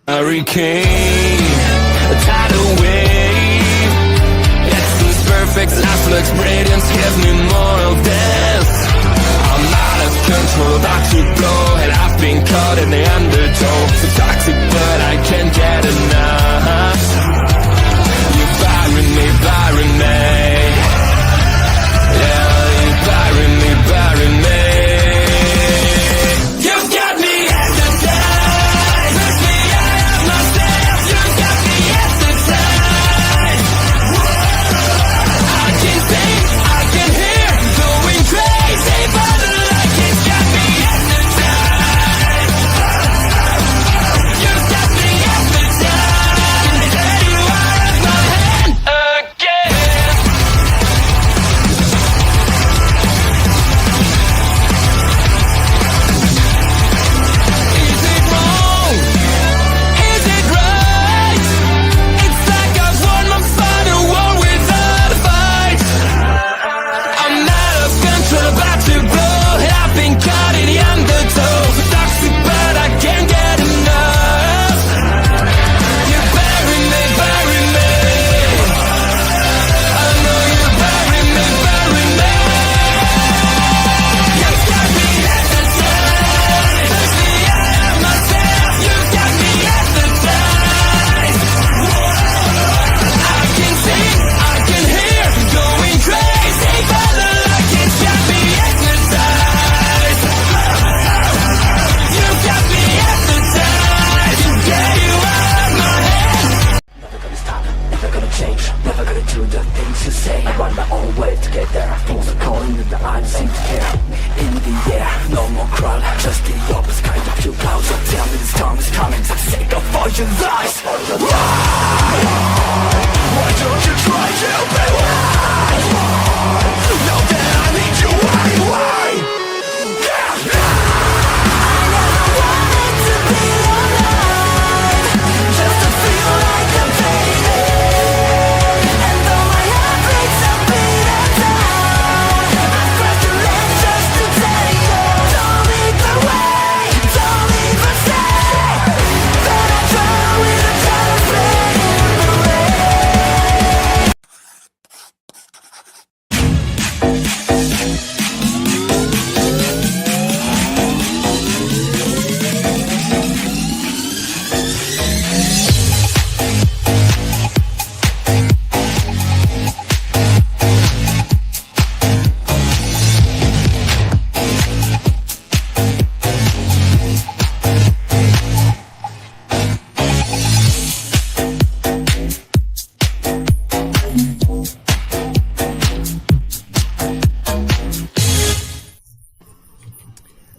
Hurricane, a tidal wave. Essence perfect, life looks brilliant. Give me more of this. I'm out of control, about to blow, and I've been caught in the undertow. So toxic, but I can't get enough. You're firing me, firing me. Yeah, you're firing me, firing me. You've got me at the time. Push me out of myself. You've got me at the time. I can see, I can hear, going crazy for the light. It's got me at the time. You've got me at the time. Can get you out of my hand again. Is it wrong? Is it right? It's like I've won my final war without a fight. I'm out of control, about to blow, and I've been caught in the undertow. So toxic, but I can't get enough. You're burying me, burying me. I know you're burying me, burying me. You've got me at the time. Push me out of myself. You've got me at the time. I can see, I can hear, going crazy for the light. It's got me hypnotized. You've got me hypnotized. To get you out of my head. Never gonna stop, never gonna change, never gonna do the things you say. Run my own way to get there. Things are calling and the I seem to care. In the air, no more crowd, just the opposite kind of few clouds. So tell me the storm is coming, for the sake of all your lies. Why don't you try to be wise? Now that I need you, why? Just to feel like I'm fading. And though my heart breaks a beat down, I've got to let just to take you. Don't leave the way, don't even say that I drown with a teleplay in the rain.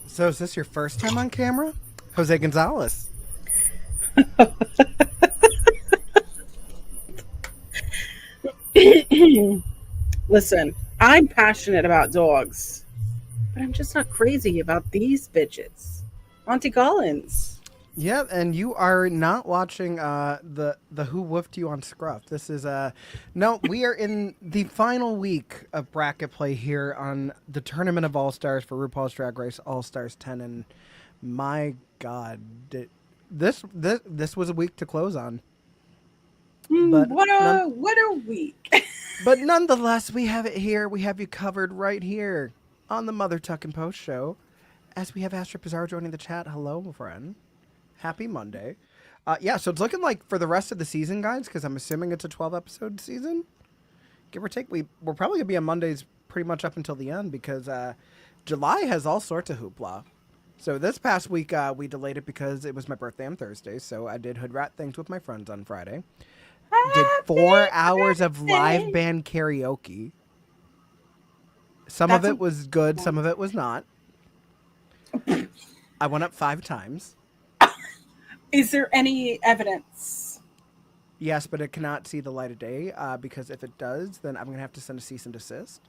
So is this your first time on camera? Jose Gonzalez. Listen, I'm passionate about dogs, but I'm just not crazy about these bitches. Auntie Collins. Yeah, and you are not watching the Who Woofed You on Scruff. This is no, we are in the final week of bracket play here on the Tournament of All-Stars for RuPaul's Drag Race All-Stars 10, and my God, this was a week to close on. But What a week. But nonetheless, we have it here. We have you covered right here on the Mother Tuckin' Post show. As we have Astra Pizarro joining the chat. Hello, my friend. Happy Monday. Yeah, so it's looking like for the rest of the season, guys, because I'm assuming it's a 12-episode season. Give or take, we're probably going to be on Mondays pretty much up until the end because July has all sorts of hoopla. So this past week, we delayed it because it was my birthday on Thursday, so I did hood rat things with my friends on Friday. Did 4 hours of live band karaoke. Some of it was good, some of it was not. I went up 5 times. Is there any evidence? Yes, but it cannot see the light of day because if it does, then I'm going to have to send a cease and desist.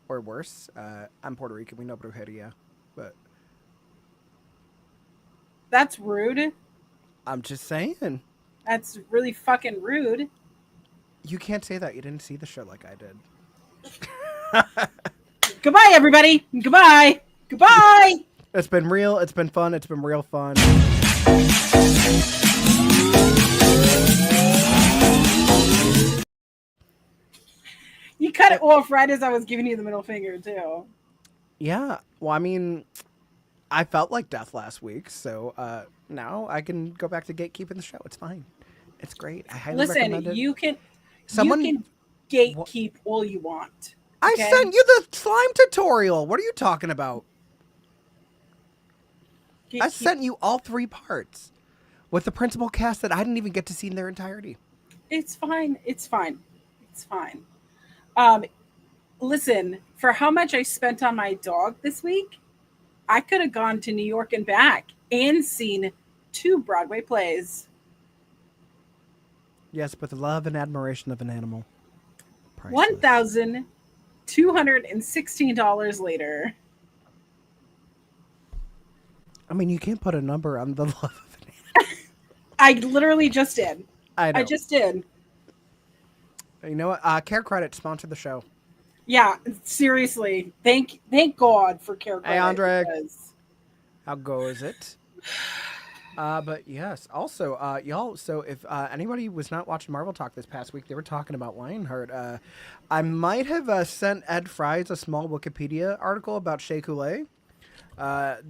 Or worse. I'm Puerto Rican. We know brujeria. But That's rude. I'm just saying. That's really fucking rude. You can't say that. You didn't see the show like I did. Goodbye, everybody. Goodbye. Goodbye. It's been real. It's been fun. It's been real fun. Well, right as I was giving you the middle finger too. Yeah. Well, I mean, I felt like death last week, so now I can go back to gatekeeping the show. It's fine. It's great. I highly Listen, recommend it. you can Someone, gatekeep all you want. I Okay? sent you the slime tutorial. What are you talking about? I Gatekeep- sent you all 3 parts with the principal cast that I didn't even get to see in their entirety. It's fine. It's fine. It's fine. Listen, for how much I spent on my dog this week, I could have gone to New York and back and seen 2 Broadway plays. Yes, but the love and admiration of an animal. Priceless. $1,216 later. I mean, you can't put a number on the love of an animal. I literally just did. I know. I just did. You know what? Care Credit sponsored the show. Yeah, seriously. Thank God for Care Credit. Hey, Andre. because- How goes it? But yes, also, y'all, so if anybody was not watching Marvel Talk this past week, they were talking about Lionheart. I might have sent Ed Fries a small Wikipedia article about Shea Coulee,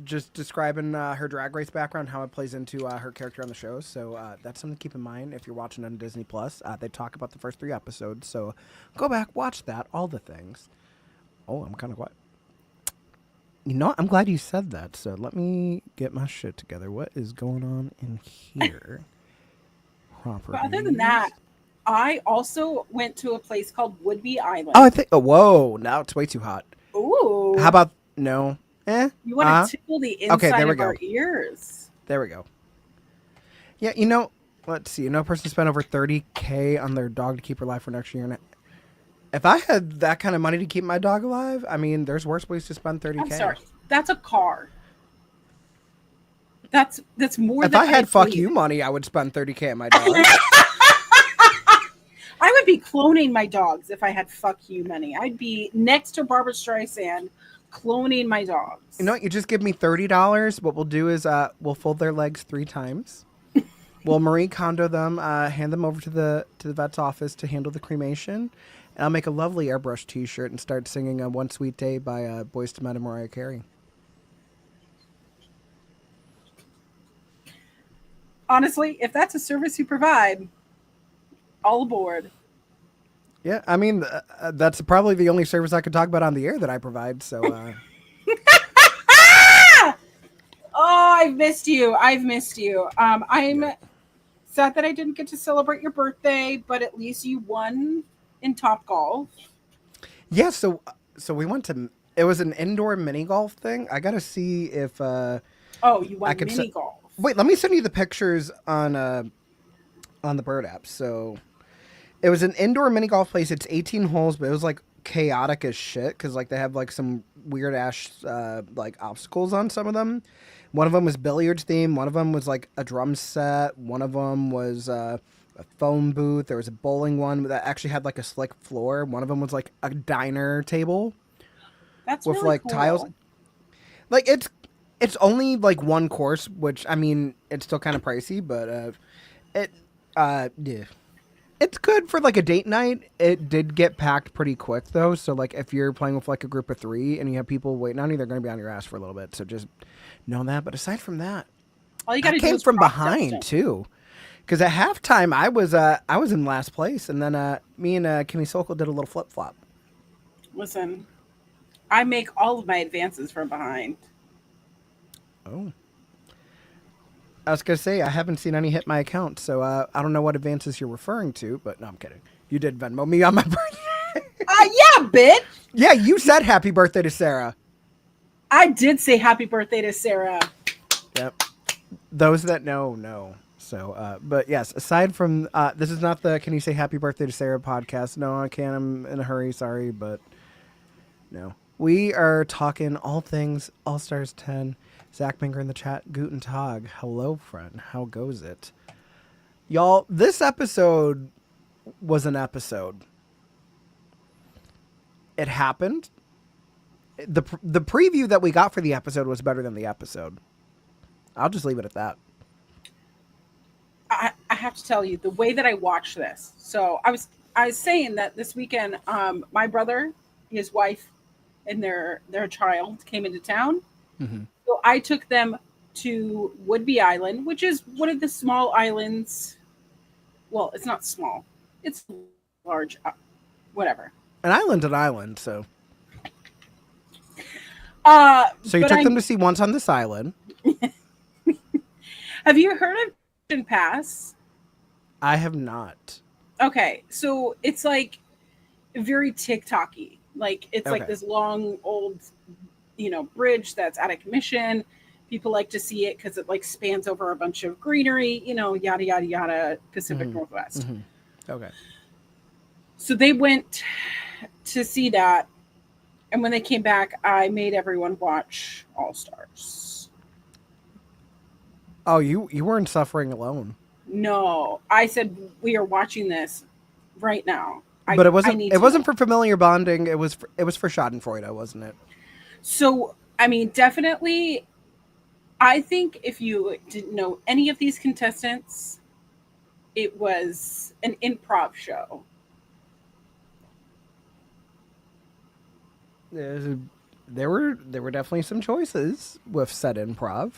just describing her Drag Race background, how it plays into her character on the show. So that's something to keep in mind if you're watching on Disney+. They talk about the first 3 episodes, so go back, watch that, all the things. Oh, I'm kind of quiet. You know, I'm glad you said that. So let me get my shit together. What is going on in here? Properties. But other than that, I also went to a place called Woodby Island. Oh, I think. Oh, whoa! Now it's way too hot. Ooh. How about no? You want to tickle the inside Okay, there we of our go. ears. There we go. Yeah, you know. Let's see. You know, a person spent over $30,000 on their dog to keep her alive for next year. And if I had that kind of money to keep my dog alive, I mean, there's worse ways to spend $30,000. I'm sorry. That's a car. That's more If than I had fuck need. you money, I would spend $30,000 on my dog. I would be cloning my dogs if I had fuck you money. I'd be next to Barbara Streisand cloning my dogs. You know what? You just give me $30. What we'll do is we'll fold their legs 3 times. We'll Marie Kondo them, hand them over to the vet's office to handle the cremation, and I'll make a lovely airbrush T-shirt and start singing "One Sweet Day" by Boyz II Men and Mariah Carey. Honestly, if that's a service you provide, all aboard. Yeah, I mean that's probably the only service I could talk about on the air that I provide. So. Oh, I've missed you. I'm sad that I didn't get to celebrate your birthday, but at least you won in Top Golf. Yeah, so we went to. It was an indoor mini golf thing. I gotta see if. Oh, you won could mini golf. Wait, let me send you the pictures on the Bird app. So, it was an indoor mini golf place. It's 18 holes, but it was like chaotic as shit because like they have like some weird ass like obstacles on some of them. One of them was billiards themed. One of them was like a drum set. One of them was a phone booth. There was a bowling one that actually had like a slick floor. One of them was like a diner table That's with really like cool. tiles. Like it's only like one course, which I mean it's still kind of pricey, but yeah. It's good for like a date night. It did get packed pretty quick though, so like if you're playing with like a group of 3 and you have people waiting on you, they're going to be on your ass for a little bit. So just know that. But aside from that, All you got I to do came is from prop behind test it. too, because at halftime I was in last place, and then me and Kimmy Sokol did a little flip flop. Listen, I make all of my advances from behind. Oh. I was gonna say I haven't seen any hit my account, so I don't know what advances you're referring to. But no, I'm kidding. You did Venmo me on my birthday. Yeah, bitch. Yeah, you said happy birthday to Sarah. I did say happy birthday to Sarah. Yep. Those that know. So, but yes, aside from this is not the "Can you say happy birthday to Sarah" podcast. No, I can't. I'm in a hurry. Sorry, but no. We are talking all things All Stars 10. Zach Binger in the chat. Guten Tag. Hello, friend. How goes it? Y'all, this episode was an episode. It happened. The preview that we got for the episode was better than the episode. I'll just leave it at that. I have to tell you, the way that I watched this, so I was I was saying that this weekend, my brother, his wife, and their child came into town. Mm-hmm. So I took them to Woodby Island, which is one of the small islands. Well, it's not small; it's large. Whatever. An island, so. So you But took them to see Once on This Island. have you heard of Mission Pass? I have not. Okay, so it's like very TikTok-y. Like it's like Okay. this long old, bridge that's out of commission. People like to see it because it like spans over a bunch of greenery, yada yada yada, Pacific Northwest. Mm-hmm. Okay. So they went to see that, and when they came back, I made everyone watch All Stars. Oh, you weren't suffering alone. No, I said we are watching this right now. But it I wasn't. need It to wasn't know. for familiar bonding. It was. It was for Schadenfreude, wasn't it? So, I mean, definitely, I think if you didn't know any of these contestants, it was an improv show. There were definitely some choices with said improv.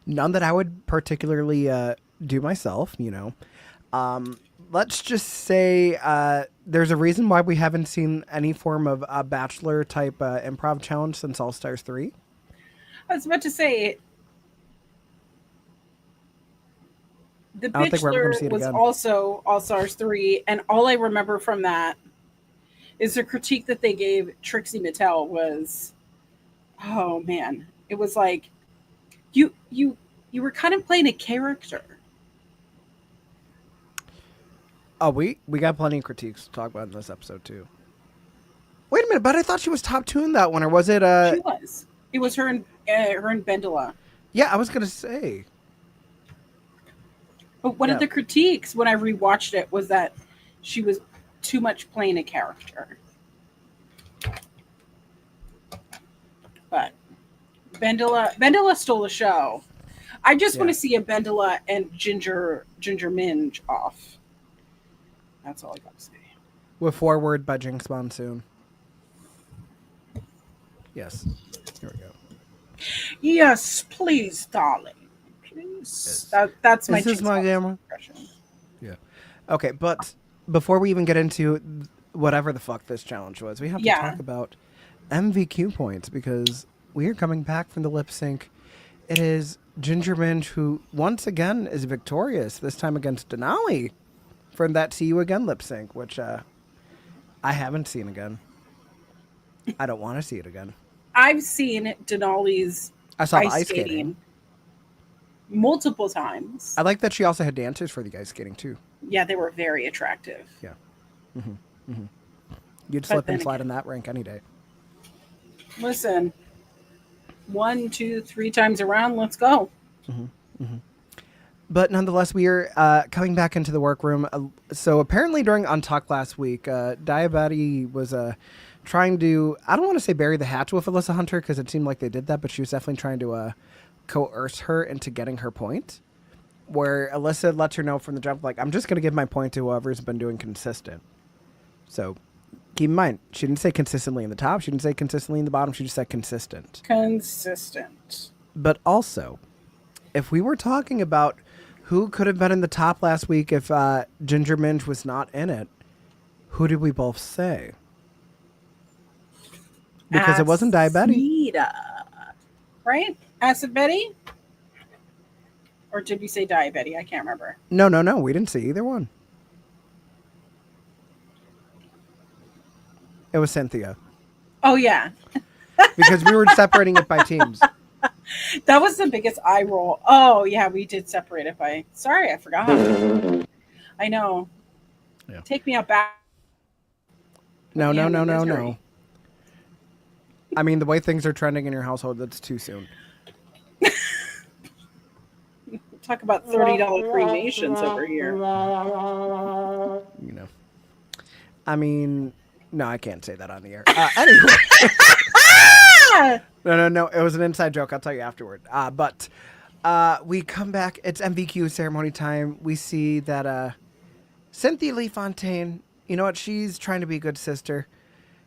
None that I would particularly do myself. Let's just say there's a reason why we haven't seen any form of Bachelor type improv challenge since All Stars 3. I was about to say, The I don't think we're ever Bachelor gonna see it was again. also All Stars 3, and all I remember from that is the critique that they gave Trixie Mattel was, oh man, it was like you were kind of playing a character. Oh, we got plenty of critiques to talk about in this episode too. Wait a minute, but I thought she was top two in that one, or was it? She was. It was her and Bendela. Yeah, I was gonna say. But one of the critiques when I rewatched it was that she was too much playing a character. But Bendela stole the show. I just want to see a Bendela and Ginger Minge off. That's all I got to say. With Forward by Jinx Monsoon. Yes. Here we go. Yes, please, darling. Please. That's my Is this Jinx my Monsoon camera? impression. Yeah. Okay, but before we even get into whatever the fuck this challenge was, we have to talk about MVQ points because we are coming back from the lip sync. It is Ginger Minge who once again is victorious, this time against Denali from that See You Again lip sync, which I haven't seen again. I don't want to see it again. I've seen Denali's I saw the ice skating multiple times. I like that she also had dancers for the ice skating too. Yeah, they were very attractive. Yeah. You'd slip and slide in that rank any day. Listen, 1, 2, 3 times around, let's go. But nonetheless, we are coming back into the workroom. So apparently during Untalk last week, Diabetti was trying to, I don't want to say bury the hatch with Alyssa Hunter because it seemed like they did that, but she was definitely trying to coerce her into getting her point. Where Alyssa lets her know from the jump, like, I'm just going to give my point to whoever's been doing consistent. So keep in mind, she didn't say consistently in the top. She didn't say consistently in the bottom. She just said consistent. Consistent. But also, if we were talking about who could have been in the top last week if Ginger Minge was not in it, who did we both say? Because it wasn't Diabetti. Right? Acid Betty? Or did we say Diabetti? I can't remember. No. We didn't say either one. It was Cynthia. Oh, yeah. Because we were separating it by teams. That was the biggest eye roll. Oh, yeah, we did separate it by... Sorry, I forgot. I know. Yeah. Take me out back. No. misery. I mean, the way things are trending in your household, that's too soon. Talk about $30 cremations over here. You know. I mean, no, I can't say that on the air. Anyway. No. It was an inside joke. I'll tell you afterward. But we come back. It's MVQ ceremony time. We see that Cynthia Lee Fontaine, you know what? She's trying to be a good sister.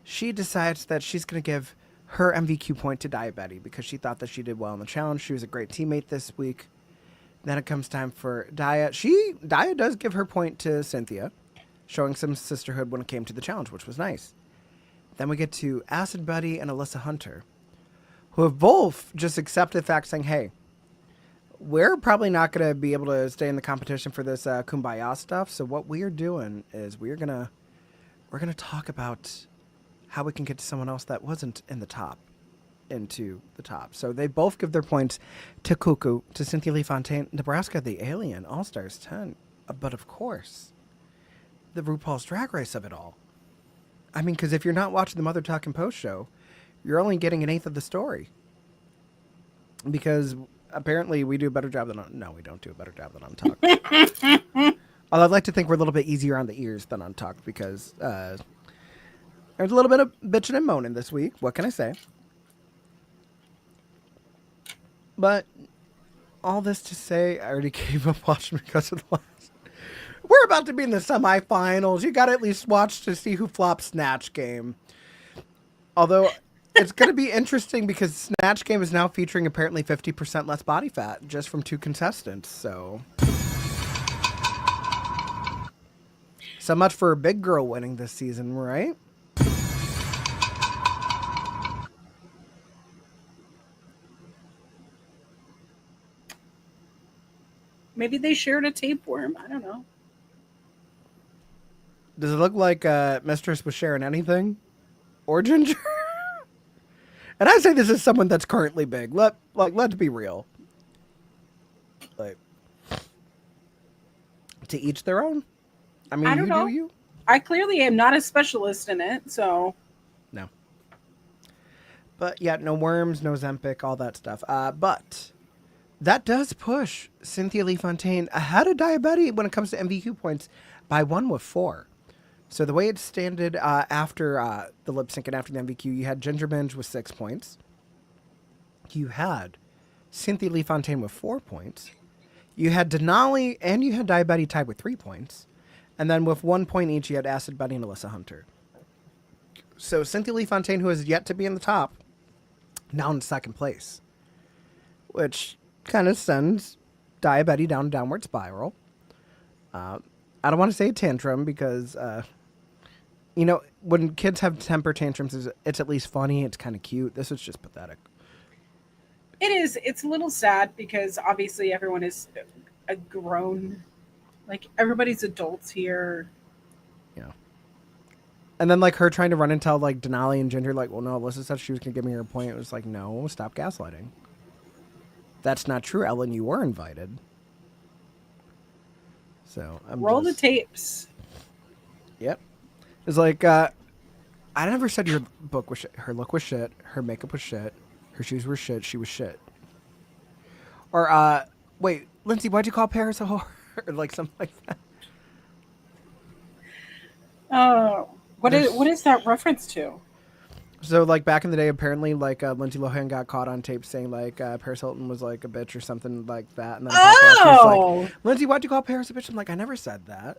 She decides that she's going to give her MVQ point to Dia Betty because she thought that she did well in the challenge. She was a great teammate this week. Then it comes time for Dia. Dia does give her point to Cynthia, showing some sisterhood when it came to the challenge, which was nice. Then we get to Acid Buddy and Alyssa Hunter, who have both just accepted the fact saying, hey, we're probably not going to be able to stay in the competition for this kumbaya stuff. So what we're doing is we're gonna talk about how we can get to someone else that wasn't in the top into the top. So they both give their points to Cuckoo, to Cynthia Lee Fontaine, Nebraska, the Alien, All Stars 10. But of course, the RuPaul's Drag Race of it all. I mean, because if you're not watching the Mother Talking Post show, you're only getting an eighth of the story. Because apparently we do a better job than on... No, we don't do a better job than on Talk. Although I'd like to think we're a little bit easier on the ears than on Talk because there's a little bit of bitching and moaning this week. What can I say? But all this to say, I already gave up watching because of the last. We're about to be in the semifinals. You got to at least watch to see who flops Snatch Game. Although it's going to be interesting because Snatch Game is now featuring apparently 50% less body fat just from 2 contestants. So much for a big girl winning this season, right? Maybe they shared a tapeworm. I don't know. Does it look like Mistress was sharing anything? Or Ginger? And I say this is someone that's currently big. Let's be real. Like, to each their own. I mean, I don't know. do you. I clearly am not a specialist in it, so. No. But yeah, no worms, no Zempic, all that stuff. But that does push Cynthia Lee Fontaine ahead of Dia Betty when it comes to MVQ points by 1 with 4. So the way it standed after the lip sync and after the MVQ, you had Ginger Binge with 6 points. You had Cynthia Lee Fontaine with 4 points. You had Denali and you had Dia Betty tied with 3 points. And then with 1 point each, you had Acid Buddy and Alyssa Hunter. So Cynthia Lee Fontaine, who has yet to be in the top, now in second place. Which kind of sends Dia Betty down a downward spiral. I don't want to say tantrum because, when kids have temper tantrums, it's at least funny. It's kind of cute. This is just pathetic. It is. It's a little sad because obviously everyone is a grown, like everybody's adults here. Yeah. And then like her trying to run and tell like Denali and Ginger, like, well, no, Alyssa said she was going to give me her point. It was like, no, stop gaslighting. That's not true, Ellen. You were invited. So Roll the tapes. Yep. It's like, I never said your book was shit. Her look was shit. Her makeup was shit. Her shoes were shit. She was shit. Or, wait, Lindsay, why'd you call Paris a whore? Or like something like that. Oh, what is that reference to? So, like, back in the day, apparently, like, Lindsay Lohan got caught on tape saying, like, Paris Hilton was, like, a bitch or something like that. And then was like, Lindsay, why'd you call Paris a bitch? I'm like, I never said that.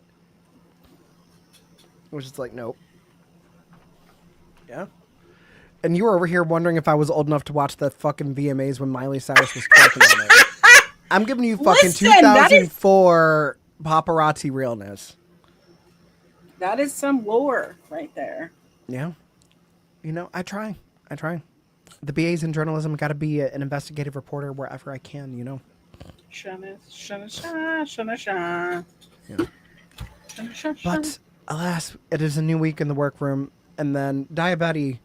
It was just like, nope. Yeah. And you were over here wondering if I was old enough to watch the fucking VMAs when Miley Cyrus was twerking on it. I'm giving you fucking Listen, 2004 paparazzi realness. That is some lore right there. Yeah. I try. The BAs in journalism got to be an investigative reporter wherever I can, Shana, shana, shana, shana. Yeah. Shana, shana, But alas, it is a new week in the workroom, and then Dia Betty,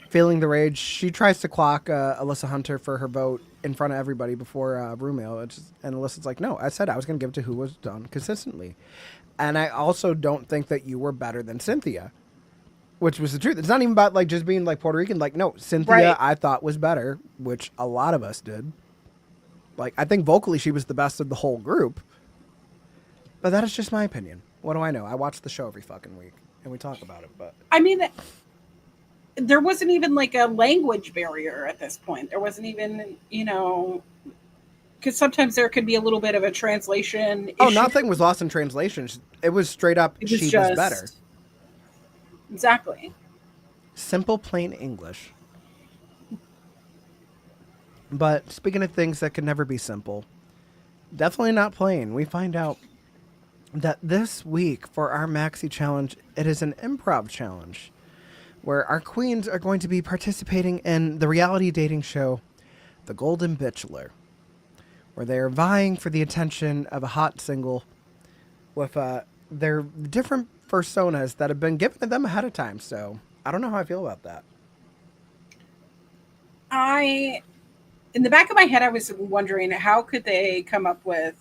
feeling the rage, she tries to clock Alyssa Hunter for her vote in front of everybody before Rumale, and Alyssa's like, no, I said I was going to give it to who was done consistently. And I also don't think that you were better than Cynthia. Which was the truth. It's not even about like just being like Puerto Rican. Like, no, Cynthia right. I thought was better, which a lot of us did. Like, I think vocally she was the best of the whole group. But that is just my opinion. What do I know? I watch the show every fucking week and we talk about it. But I mean, there wasn't even like a language barrier at this point. There wasn't even, because sometimes there could be a little bit of a translation Oh, issue. nothing was lost in translation. It was straight up, It was she just was better. Exactly. Simple, plain English. But speaking of things that could never be simple, definitely not plain, we find out that this week for our Maxi Challenge, it is an improv challenge where our queens are going to be participating in the reality dating show, The Golden Bachelor, where they are vying for the attention of a hot single with their different personas that have been given to them ahead of time. So I don't know how I feel about that. In the back of my head, I was wondering how could they come up with,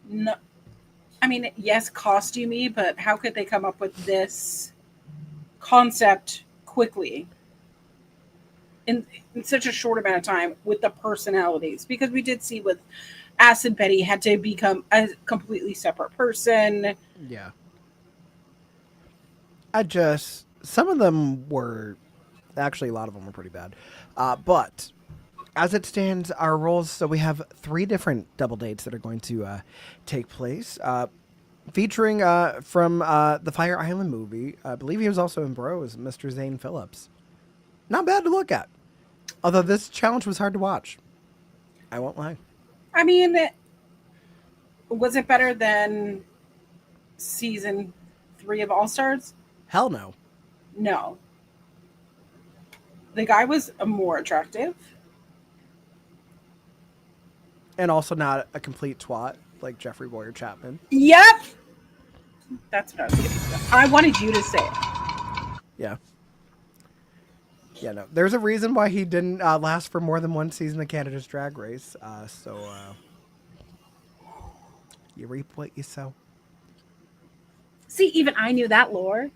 no, I mean, yes, costumey, but how could they come up with this concept quickly in such a short amount of time with the personalities? Because we did see with Acid Betty had to become a completely separate person. Yeah. Some of them were, actually, a lot of them were pretty bad. But as it stands, our roles, so we have 3 different double dates that are going to take place, featuring from the Fire Island movie. I believe he was also in Bros, Mr. Zane Phillips. Not bad to look at. Although this challenge was hard to watch. I won't lie. I mean, was it better than season 3 of All Stars? Hell no. No. The guy was more attractive. And also not a complete twat like Jeffrey Boyer Chapman. Yep. That's what I was getting to. I wanted you to say it. Yeah. Yeah, no. There's a reason why he didn't last for more than one season of Canada's Drag Race. You reap what you sow. See, even I knew that lore.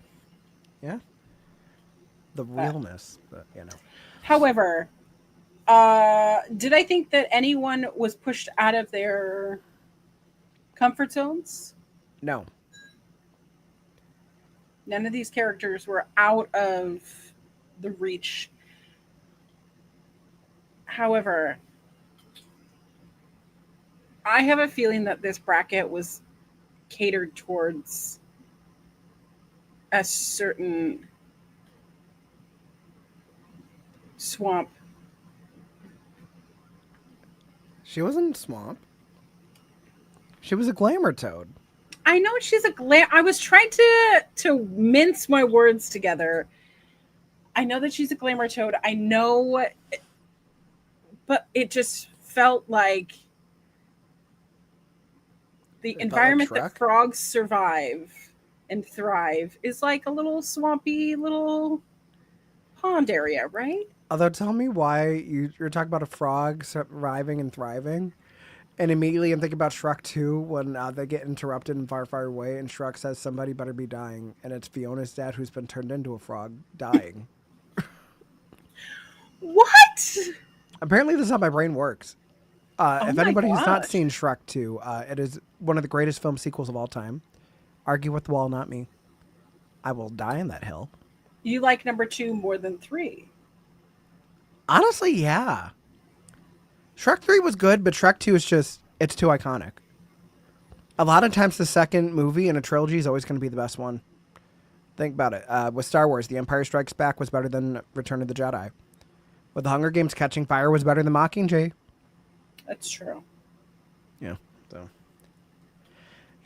Yeah. The realness, but However, did I think that anyone was pushed out of their comfort zones? No. None of these characters were out of the reach. However, I have a feeling that this bracket was catered towards a certain swamp. She wasn't Swamp. She was a glamour toad. I know she's a I was trying to mince my words together. I know that she's a glamour toad. I know, but it just felt like the environment that frogs survive and thrive is like a little swampy little pond area, right? Although, tell me why you're talking about a frog surviving and thriving, and immediately I'm thinking about Shrek 2 when they get interrupted in Far, Far Away, and Shrek says somebody better be dying, and it's Fiona's dad who's been turned into a frog dying. What? Apparently, this is how my brain works. If anybody has not gosh. seen Shrek 2, it is one of the greatest film sequels of all time. Argue with the wall, not me. I will die on that hill. You like number 2 more than 3? Honestly, yeah. Shrek 3 was good, but Shrek 2 is just, it's too iconic. A lot of times the second movie in a trilogy is always going to be the best one. Think about it. With Star Wars, The Empire Strikes Back was better than Return of the Jedi. With The Hunger Games, Catching Fire was better than Mockingjay. That's true. Yeah, so.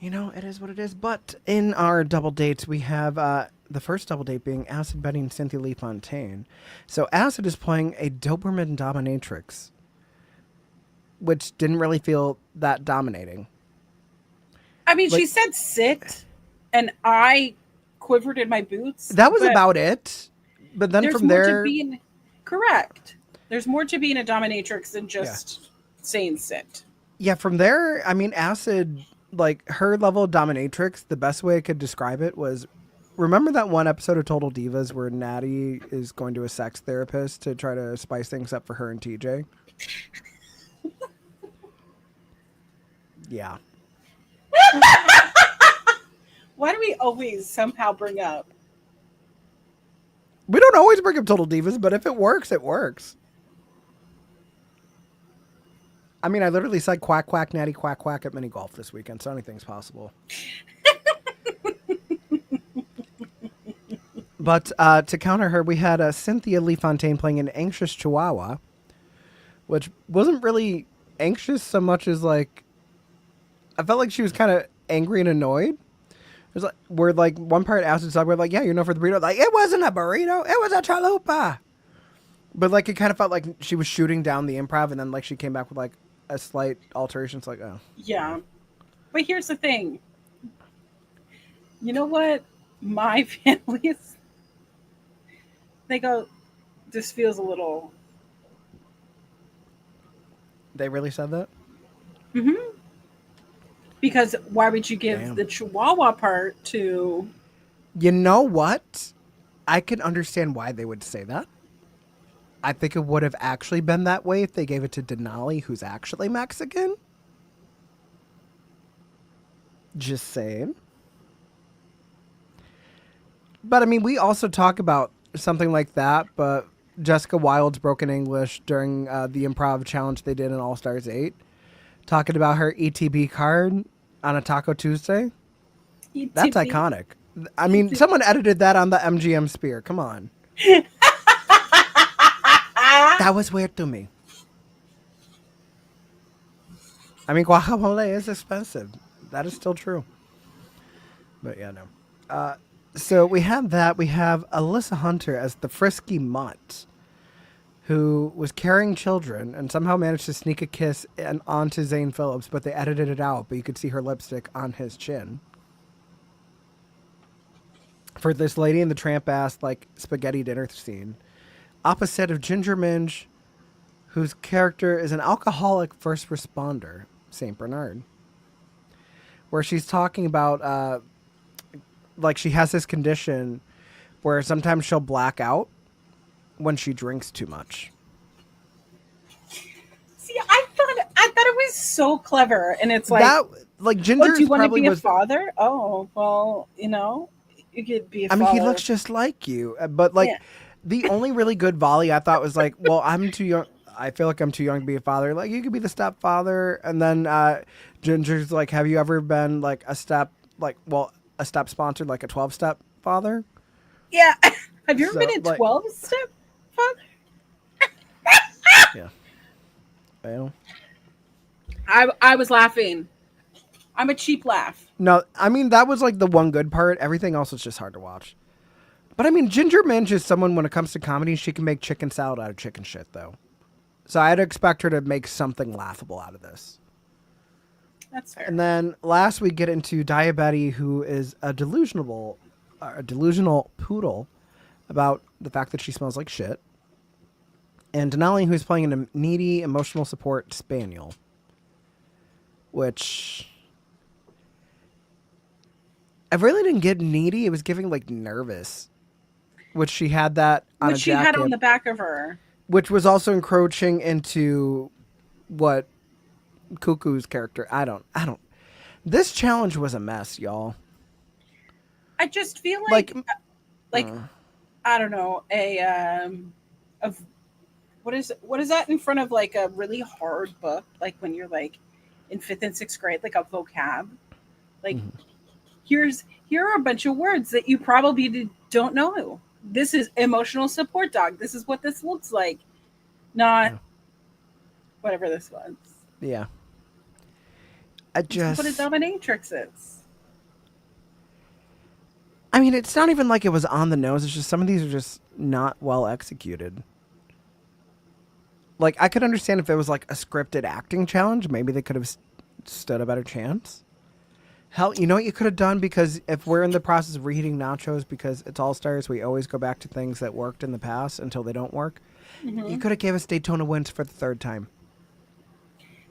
It is what it is. But in our double dates, we have the first double date being Acid Betty and Cynthia Lee Fontaine. So Acid is playing a Doberman dominatrix, which didn't really feel that dominating. I mean, she said sit, and I quivered in my boots. That was about it. But then from there... Correct. There's more to being a dominatrix than just saying sit. Yeah, from there, I mean, Acid, like, her level of dominatrix, the best way I could describe it was, remember that one episode of Total Divas where Natty is going to a sex therapist to try to spice things up for her and TJ? Yeah. Why do we always somehow bring up? We don't always bring up Total Divas, but if it works, it works. I mean, I literally said quack, quack, natty, quack, quack at mini golf this weekend, so anything's possible. But to counter her, we had Cynthia Lee Fontaine playing an anxious Chihuahua, which wasn't really anxious so much as like, I felt like she was kind of angry and annoyed. It was like, where like one part asked the dog, we're like, yeah, for the burrito. Like, it wasn't a burrito, it was a chalupa. But like, it kind of felt like she was shooting down the improv, and then like she came back with like a slight alteration. It's like, oh. Yeah. But here's the thing. You know what? My families, they go, this feels a little. They really said that? Mm-hmm. Because why would you give Damn. the Chihuahua part to. You know what? I can understand why they would say that. I think it would have actually been that way if they gave it to Denali, who's actually Mexican. Just saying. But I mean, we also talk about something like that, but Jessica Wilde's broken English during the improv challenge they did in All Stars 8, talking about her ETB card on a Taco Tuesday. That's iconic. I mean, someone edited that on the MGM Spear. Come on. That was weird to me. I mean, guacamole is expensive. That is still true. But yeah, no. So we have that. We have Alyssa Hunter as the frisky mutt, who was carrying children and somehow managed to sneak a kiss onto Zane Phillips, but they edited it out, but you could see her lipstick on his chin. For this Lady and the Tramp ass, like, spaghetti dinner scene. Opposite of Ginger Minge, whose character is an alcoholic first responder, St. Bernard. Where she's talking about, like, she has this condition where sometimes she'll black out when she drinks too much. See, I thought it was so clever, and it's like that, like, Ginger. Oh, do you want to be a was, father? Oh, well, you could be a father. I mean, he looks just like you, but like, the only really good volley I thought was like, well, I'm too young. I feel like I'm too young to be a father. Like, you could be the stepfather, and then Ginger's like, have you ever been like a step sponsored, like a 12-step father? Yeah. Have you ever been a 12-step father? Yeah. Well, I was laughing. I'm a cheap laugh. No, I mean, that was like the one good part. Everything else was just hard to watch. But I mean, Ginger Minge is someone, when it comes to comedy, she can make chicken salad out of chicken shit, though. So I'd expect her to make something laughable out of this. That's fair. And then last we get into Diabetes, who is a delusional poodle about the fact that she smells like shit. And Denali, who's playing a needy emotional support spaniel. Which I really didn't get needy. It was giving like nervous. Which she had that on Which a she jacket. had on the back of her. Which was also encroaching into what Cuckoo's character. I don't. This challenge was a mess, y'all. I just feel like I don't know, what is that in front of like a really hard book, like when you're like in 5th and 6th grade, like a vocab, like here are a bunch of words that you probably don't know. This is emotional support dog. This is what this looks like, not whatever this was. Yeah. What a dominatrix is. I mean, it's not even like it was on the nose. It's just some of these are just not well executed. Like, I could understand if it was like a scripted acting challenge. Maybe they could have stood a better chance. Hell, you know what you could have done? Because if we're in the process of reheating nachos, because it's All Stars, we always go back to things that worked in the past until they don't work. Mm-hmm. You could have gave us Daytona wins for the 3rd time.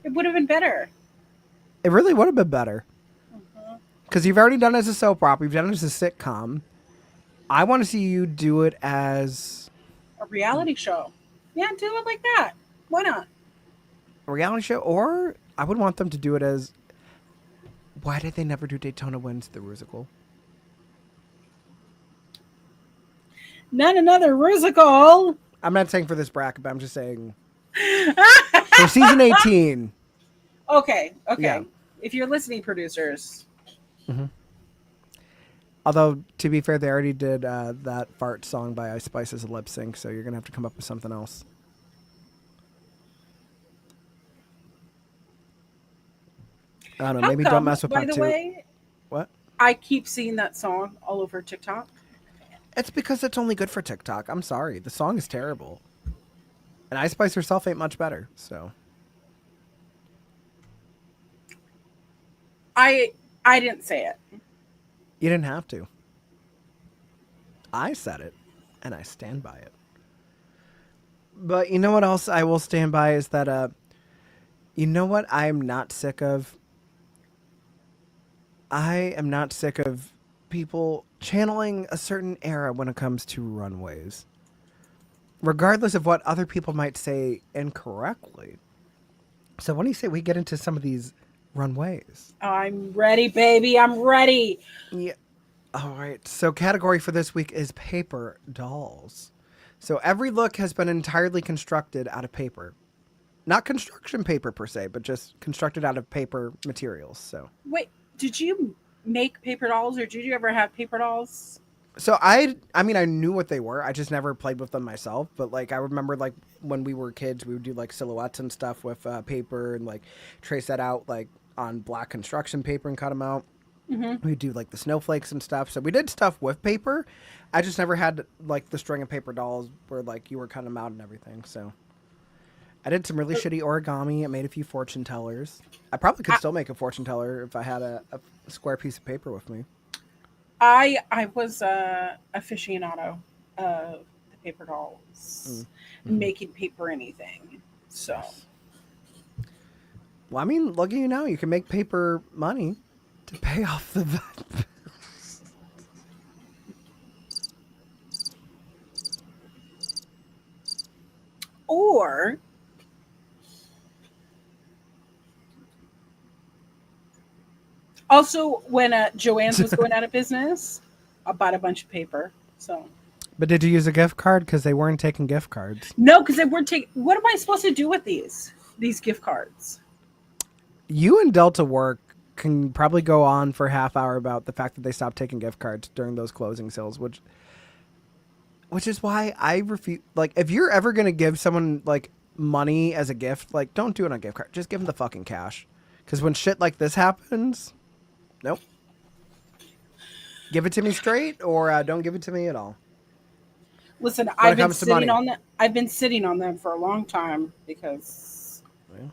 It would have been better. It really would have been better. Because you've already done it as a soap opera. You've done it as a sitcom. I want to see you do it as a reality show. Yeah, do it like that. Why not? A reality show? Or I would want them to do it as... Why did they never do Daytona Wins, the musical? Not another musical. I'm not saying for this bracket, but I'm just saying... for season 18, Okay. Yeah. If you're listening, producers, Although, to be fair, they already did that fart song by Ice Spice as a lip sync, so you're going to have to come up with something else. I don't know. how Maybe Don't come? Mess with By Part the 2. way, What? I keep seeing that song all over TikTok. It's because it's only good for TikTok. I'm sorry. The song is terrible. And Ice Spice herself ain't much better, so. I didn't say it. You didn't have to. I said it, and I stand by it. But you know what else I will stand by is that, you know what I'm not sick of? I am not sick of people channeling a certain era when it comes to runways. Regardless of what other people might say incorrectly. So when do you say we get into some of these runways? I'm ready, baby. I'm ready. Yeah. All right. So category for this week is paper dolls. So every look has been entirely constructed out of paper. Not construction paper per se, but just constructed out of paper materials. Wait, did you make paper dolls, or did you ever have paper dolls? So I mean I knew what they were. I just never played with them myself, but like I remember like when we were kids, we would do like silhouettes and stuff with paper and like trace that out like on black construction paper and cut them out. We'd do like the snowflakes and stuff. So we did stuff with paper. I just never had like the string of paper dolls where like you were cutting them out and everything. So I did some really shitty origami. I made a few fortune tellers. I probably could still make a fortune teller if I had a square piece of paper with me. I was a aficionado of the paper dolls, making paper anything. So Well, I mean, look at you now. You can make paper money to pay off the vet. or also when Joanne's was going out of business, I bought a bunch of paper. So But did you use a gift card? Because they weren't taking gift cards. no, because they weren't taking. What am I supposed to do with these gift cards? You and Delta Work can probably go on for a half hour about the fact that they stopped taking gift cards during those closing sales, which is why I refuse. Like, if you're ever gonna give someone like money as a gift, like, don't do it on a gift card. Just give them the fucking cash. Because when shit like this happens, nope. Give it to me straight, or don't give it to me at all. Listen, it I've been comes to sitting money. on that. I've been sitting on them for a long time because Yeah.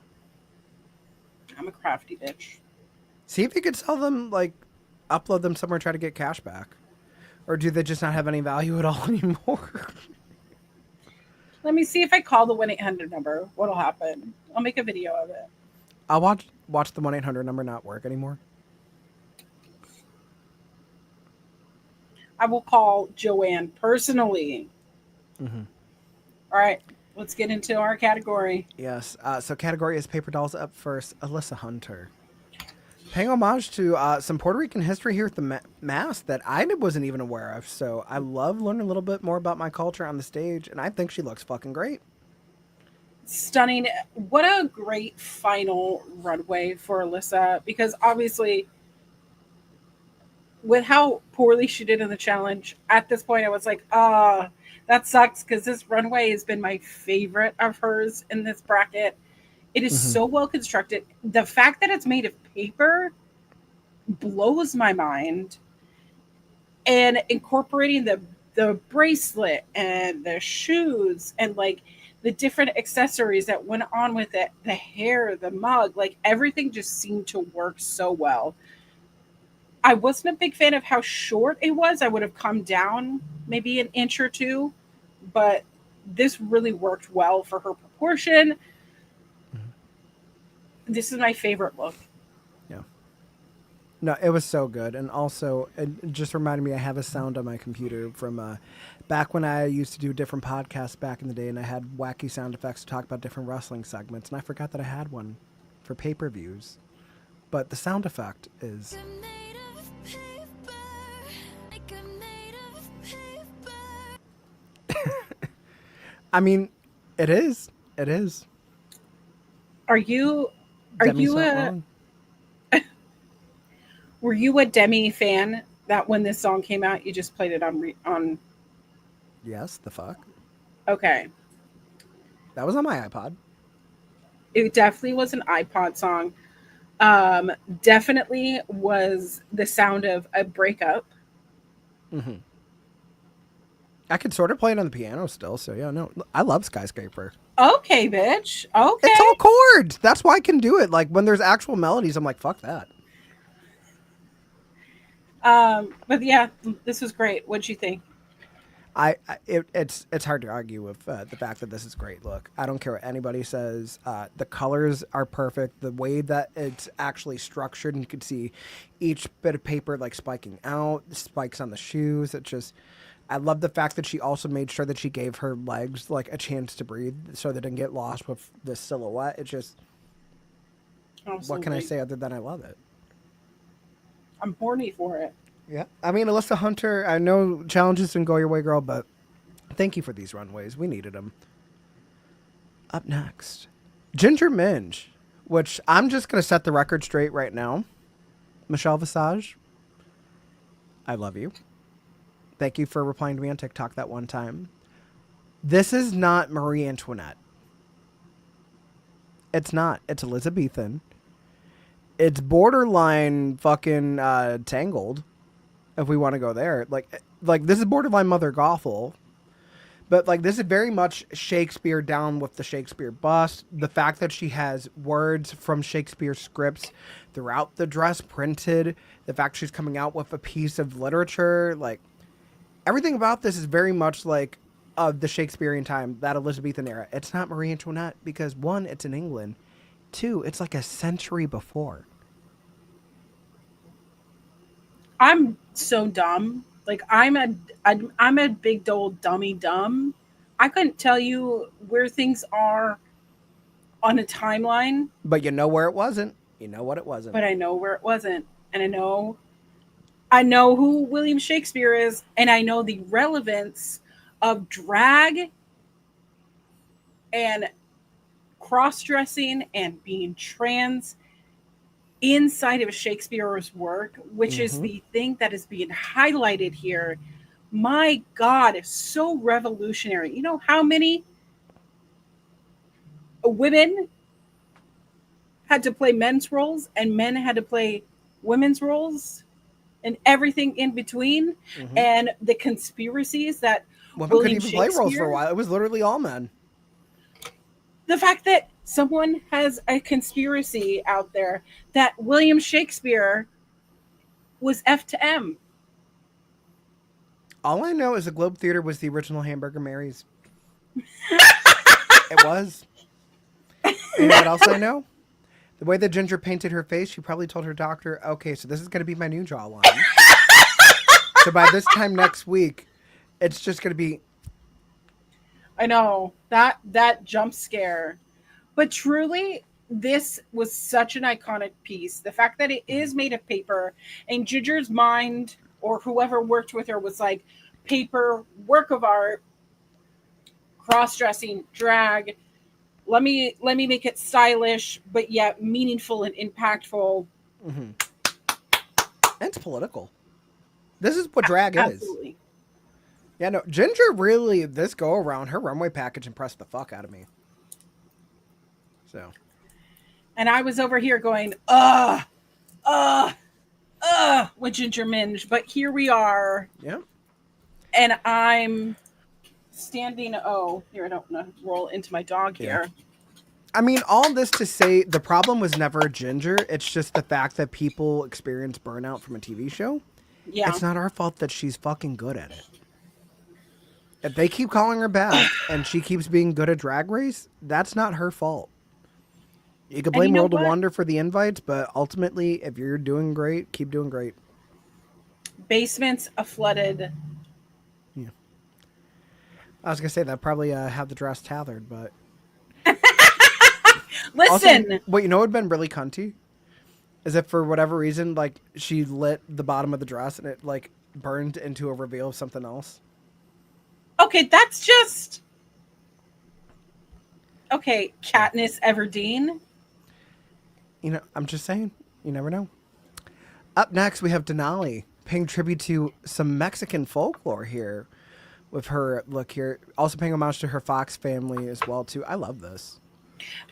I'm a crafty bitch. See if you could sell them, like, upload them somewhere, try to get cash back. Or do they just not have any value at all anymore? Let me see if I call the 1-800 number. What'll happen? I'll make a video of it. I'll watch the 1-800 number not work anymore. I will call Joanne personally. Mm-hmm. All right, let's get into our category. Yes. So category is paper dolls up first. Alyssa Hunter. Paying homage to some Puerto Rican history here with the mask that I wasn't even aware of. So I love learning a little bit more about my culture on the stage, and I think she looks fucking great. Stunning. What a great final runway for Alyssa, because obviously with how poorly she did in the challenge, at this point I was like, that sucks, because this runway has been my favorite of hers in this bracket. It is so well constructed. The fact that it's made of paper blows my mind. And incorporating the bracelet and the shoes and like the different accessories that went on with it, the hair, the mug, like everything just seemed to work so well. I wasn't a big fan of how short it was. I would have come down maybe an inch or two, but this really worked well for her proportion. This is my favorite look. Yeah. No, it was so good. And also, it just reminded me I have a sound on my computer from back when I used to do different podcasts back in the day, and I had wacky sound effects to talk about different wrestling segments. And I forgot that I had one for pay-per-views. But the sound effect is... I mean, it is. It is. Are you Are Demi you song. were you a Demi fan that when this song came out, you just played it on? Yes, the fuck. Okay, That was on my iPod. it definitely was an iPod song. Definitely was the sound of a breakup. Hmm. I could sort of play it on the piano still, so yeah, no. I love Skyscraper. Okay, bitch. It's Okay. all chords. That's why I can do it. Like when there's actual melodies, I'm like, fuck that. But yeah, this was great. What'd you think? It's hard to argue with the fact that this is great. Look, I don't care what anybody says. The colors are perfect. The way that it's actually structured, and you can see each bit of paper like spiking out, spikes on the shoes. It just, I love the fact that she also made sure that she gave her legs like a chance to breathe, so they didn't get lost with the silhouette. It just, what can I Absolutely. say other than I love it? I'm horny for it. Yeah, I mean, Alyssa Hunter. I know challenges didn't go your way, girl, but thank you for these runways. We needed them. Up next, Ginger Minge, which I'm just going to set the record straight right now. Michelle Visage, I love you. Thank you for replying to me on TikTok that one time. This is not Marie Antoinette. It's not. It's Elizabethan. It's borderline fucking Tangled, if we want to go there. Like this is borderline Mother Gothel. But like this is very much Shakespeare down with the Shakespeare bust. The fact that she has words from Shakespeare scripts throughout the dress printed, the fact she's coming out with a piece of literature, like everything about this is very much like the Shakespearean time, that Elizabethan era. It's not Marie Antoinette because one, it's in England. Two, it's like a century before. I'm so dumb. Like I'm a big old dummy dumb. I couldn't tell you where things are on a timeline, But you know where it wasn't. You know what it wasn't. but I know where it wasn't, and I know who William Shakespeare is, and I know the relevance of drag and cross dressing and being trans inside of Shakespeare's work, which is Mm-hmm. the thing that is being highlighted here. My God, it's so revolutionary. You know how many women had to play men's roles and men had to play women's roles and everything in between, Mm-hmm. and the conspiracies that Women couldn't William even play roles for a Shakespeare, while. It was literally all men. the fact that someone has a conspiracy out there that William Shakespeare was F to M. All I know is the Globe Theater was the original Hamburger Mary's. It was. And you know what else I know? The way that Ginger painted her face, she probably told her doctor, okay, so this is going to be my new jawline. So by this time next week, it's just going to be. I know that jump scare, but truly, this was such an iconic piece. The fact that it is made of paper, and Ginger's mind or whoever worked with her was like, paper, work of art, cross dressing, drag. Let me make it stylish, but yet meaningful and impactful. Mm-hmm. It's political. This is what drag is. Absolutely. Yeah, no, Ginger really, this go around, her runway package impressed the fuck out of me. So. And I was over here going, with Ginger Minge. But here we are, Yeah. and I'm standing. Oh, here, I don't want to roll into my dog here. I mean, all this to say, the problem was never Ginger. It's just the fact that people experience burnout from a TV show. Yeah. It's not our fault that she's fucking good at it. If they keep calling her back and she keeps being good at Drag Race, that's not her fault. You can And you blame know World of what? Wonder for the invites, but ultimately, if you're doing great, keep doing great. Basements are flooded. Yeah. I was gonna say that probably had the dress tethered, but Listen, also, what you know would have been really cunty is if for whatever reason, like she lit the bottom of the dress and it like burned into a reveal of something else. okay, that's just okay. Katniss Everdeen. You know, I'm just saying. You never know. Up next, we have Denali paying tribute to some Mexican folklore here with her look here. Also paying homage to her Fox family as well, too. I love this.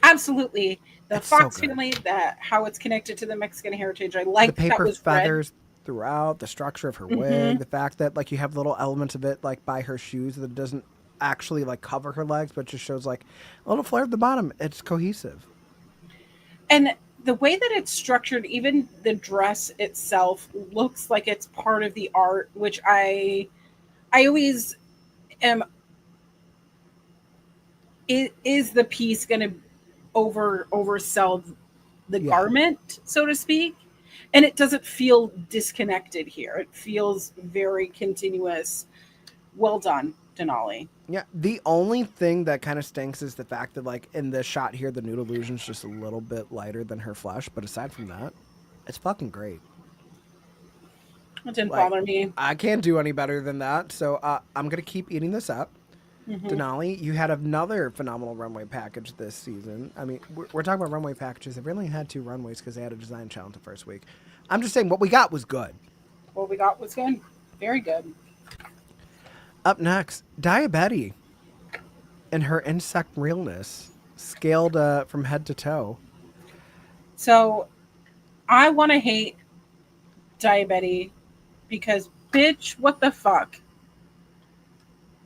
Absolutely. The It's so Fox good. family, that how it's connected to the Mexican heritage. I The like that paper was red. feathers throughout, the structure of her Hmm. wig, the fact that like you have little elements of it like by her shoes that doesn't actually like cover her legs, but just shows like a little flare at the bottom. It's cohesive. And the way that it's structured, even the dress itself looks like it's part of the art, which I always am. Is the piece going to oversell the Yeah. garment, so to speak? And it doesn't feel disconnected here. It feels very continuous. Well done, Denali. Yeah, the only thing that kind of stinks is the fact that, like, in this shot here, the nude illusion's just a little bit lighter than her flesh. But aside from that, it's fucking great. It didn't Like, bother me. I can't do any better than that. So I'm gonna keep eating this up. Hmm. Denali, you had another phenomenal runway package this season. I mean, we're talking about runway packages. They've only had 2 runways because they had a design challenge the first week. I'm just saying what we got was good. What we got was good. Very good. Up next, Diabetes and her insect realness, scaled from head to toe. So I want to hate Diabetes because, bitch, what the fuck?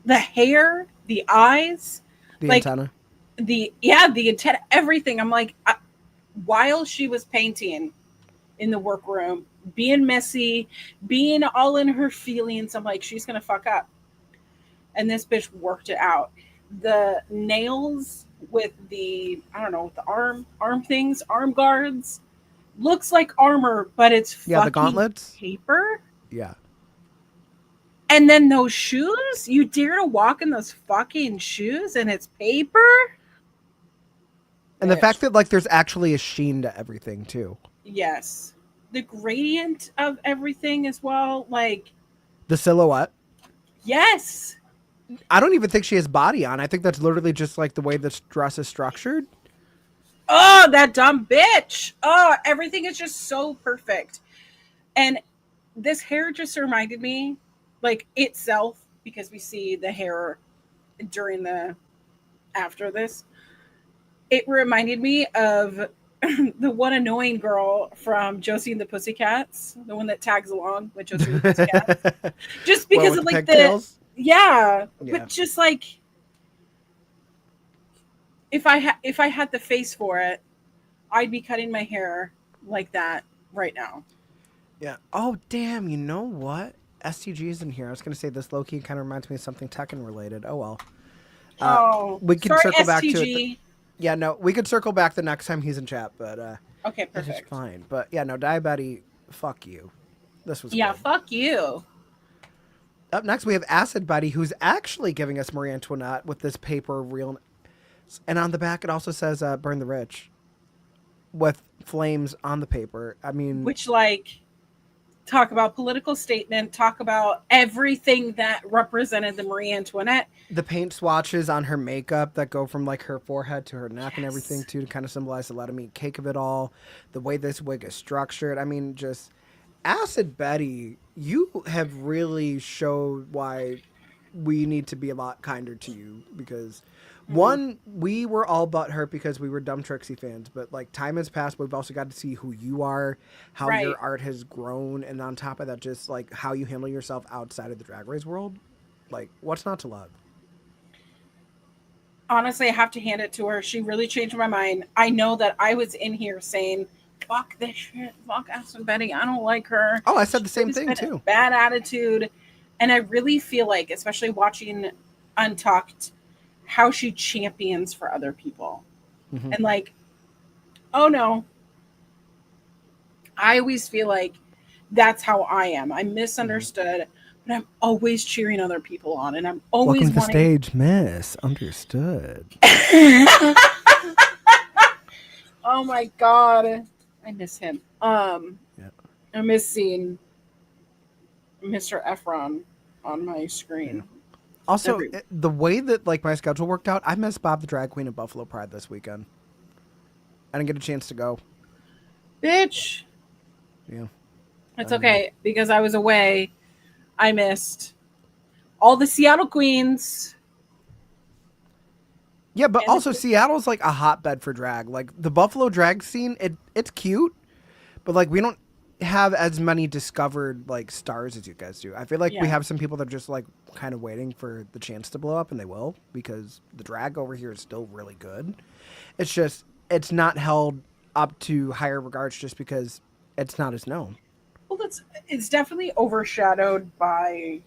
The hair, the eyes, The like antenna. the intent, everything. I'm like, while she was painting in the workroom, being messy, being all in her feelings, I'm like, she's gonna fuck up. And this bitch worked it out. The nails with the, I don't know, the arm things, arm guards, looks like armor, but it's Yeah, fucking the gauntlets. paper. Yeah. And then those shoes, you dare to walk in those fucking shoes and it's paper? And the Bitch. fact that like there's actually a sheen to everything too. Yes. The gradient of everything as well. Like, The silhouette. yes. I don't even think she has body on. I think that's literally just like the way this dress is structured. Oh, that dumb bitch. Oh, everything is just so perfect. And this hair just reminded me, like itself, because we see the hair during the after this. It reminded me of the one annoying girl from Josie and the Pussycats, the one that tags along with Josie and the Pussycats. Just Well, because with of the like pigtails? yeah, Yeah. but just like if I had the face for it, I'd be cutting my hair like that right now. Yeah. Oh damn! You know what? STG is in here. I was gonna say this low key kind of reminds me of something Tekken related. Oh well. Oh, We can sorry, circle back to it. STG. Yeah, no, we could circle back the next time he's in chat, but Okay, it's just perfect. fine. But yeah, no, Diabetes, fuck you. This was Yeah, good. fuck you. Up next, we have Acid Buddy, who's actually giving us Marie Antoinette with this paper real. And on the back, it also says "Burn the Rich" with flames on the paper. I mean, Which, like, talk about political statement, talk about everything that represented the Marie Antoinette. the paint swatches on her makeup that go from like her forehead to her neck and everything Yes. too, to kind of symbolize the let 'em eat cake of it all. The way this wig is structured. I mean, just Acid Betty, you have really showed why we need to be a lot kinder to you because one, we were all butthurt because we were dumb Trixie fans, but like time has passed, but we've also got to see who you are, how Right. your art has grown, and on top of that, just like how you handle yourself outside of the drag race world. Like, what's not to love? Honestly, I have to hand it to her. She really changed my mind. I know that I was in here saying, fuck this shit, fuck Aspen Betty, I don't like her. Oh, I said the same She's thing been a too. Bad attitude. And I really feel like, especially watching Untucked, how she champions for other people. Mhm. And like, oh no. I always feel like that's how I am. I'm misunderstood, but I'm always cheering other people on, and I'm always Welcome to the wanting. stage, Miss. Understood. Oh my god, I miss him. Yeah. I miss seeing Mr. Efron on my screen. Also, Every- the way that like my schedule worked out, I missed Bob the Drag Queen at Buffalo Pride this weekend. I didn't get a chance to go. Bitch. Yeah. It's okay because I was away. I missed all the Seattle queens. Yeah, but And also Seattle's like a hotbed for drag. Like the Buffalo drag scene, it's cute, but like we don't have as many discovered like stars as you guys do. I feel like we Yeah. have some people that are just like kind of waiting for the chance to blow up, and they will, because the drag over here is still really good. It's just it's not held up to higher regards just because it's not as known. Well, it's definitely overshadowed by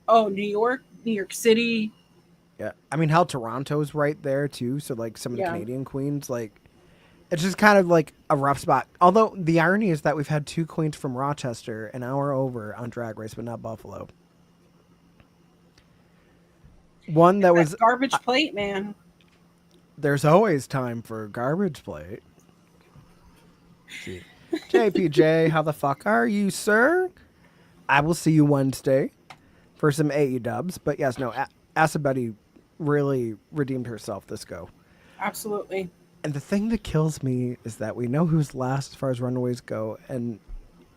New York City. Yeah, I mean, hell, Toronto's right there too. So like some of the Yeah. Canadian queens, like it's just kind of like a rough spot. Although the irony is that we've had two queens from Rochester an hour over on Drag Race, but not Buffalo. One that was Garbage plate, man. there's always time for garbage plate. Let's see, JPJ, how the fuck are you, sir? I will see you Wednesday for some AE dubs. But yes, no, Acid Betty really redeemed herself this go. Absolutely. And the thing that kills me is that we know who's last as far as runways go, and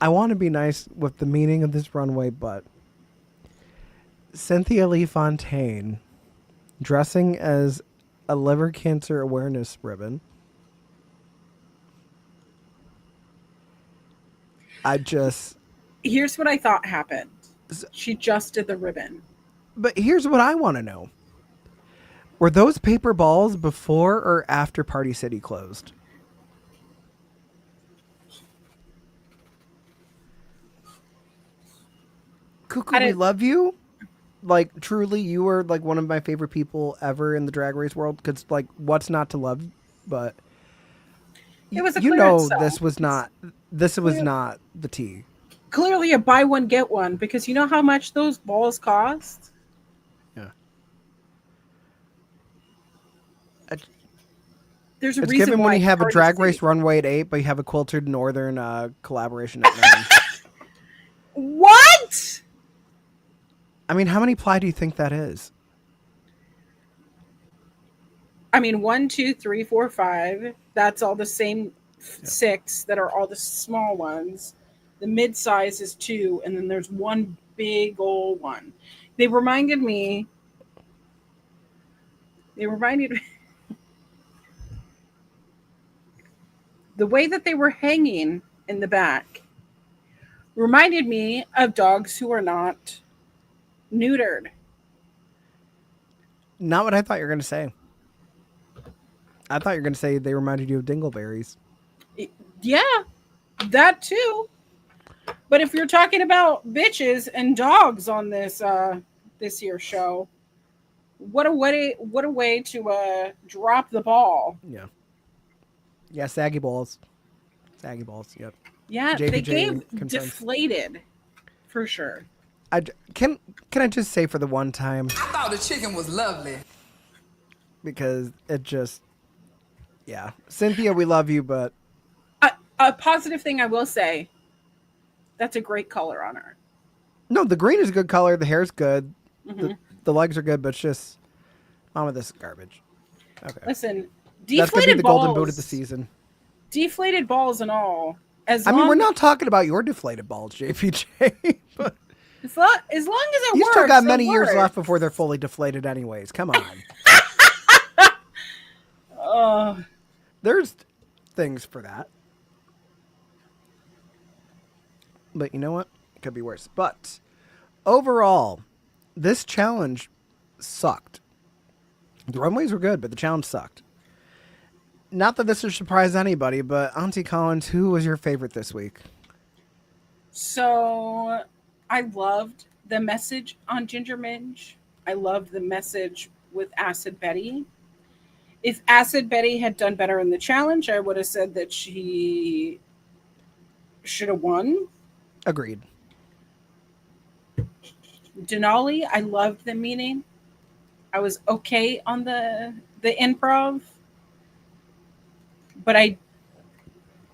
I want to be nice with the meaning of this runway, but Cynthia Lee Fontaine dressing as a liver cancer awareness ribbon. Here's what I thought happened. She just did the ribbon. But here's what I want to know. Were those paper balls before or after Party City closed? Cuckoo, we love you. Like, truly, you were like one of my favorite people ever in the Drag Race world. Because, like, what's not to love? But It was a you clearance know, sale. this was not the tea. Clearly a buy one get one, because you know how much those balls cost? Yeah. There's a It's reason given why when you have a Party Drag City- Race runway at 8, but you have a Quilted Northern collaboration at 9. What? I mean, how many ply do you think that is? I mean, 1, 2, 3, 4, 5. That's all the same 6 that are all the small ones. The mid size is 2, and then there's one big old one. They reminded me. The way that they were hanging in the back reminded me of dogs who are not neutered. Not what I thought you were going to say. I thought you were going to say they reminded you of dingleberries. Yeah, that too. But if you're talking about bitches and dogs on this this year's show, what a way to drop the ball. Yeah. Yeah, saggy balls. Saggy balls, yep. Yeah, they JPJ gave confirms. deflated for sure. Can I just say for the one time, I thought the chicken was lovely. because it just, yeah. Cynthia, we love you, but A positive thing I will say, that's a great color on her. no, the green is a good color. The hair's good. Mm-hmm. The legs are good, but it's just, mama, this is garbage. Okay. Listen, That's going to be deflated the balls, golden boot of the season. deflated balls and all. I mean, we're not talking about your deflated balls, JPJ, but as long as it you works. still got it many years works. left before they're fully deflated anyways. Come on. There's things for that. But you know what? It could be worse. But overall, this challenge sucked. The runways were good, but the challenge sucked. Not that this would surprise anybody, but Auntie Collins, who was your favorite this week? So I loved the message on Ginger Minge. I loved the message with Acid Betty. If Acid Betty had done better in the challenge, I would have said that she should have won. Agreed. Denali, I loved the meaning. I was okay on the improv, but I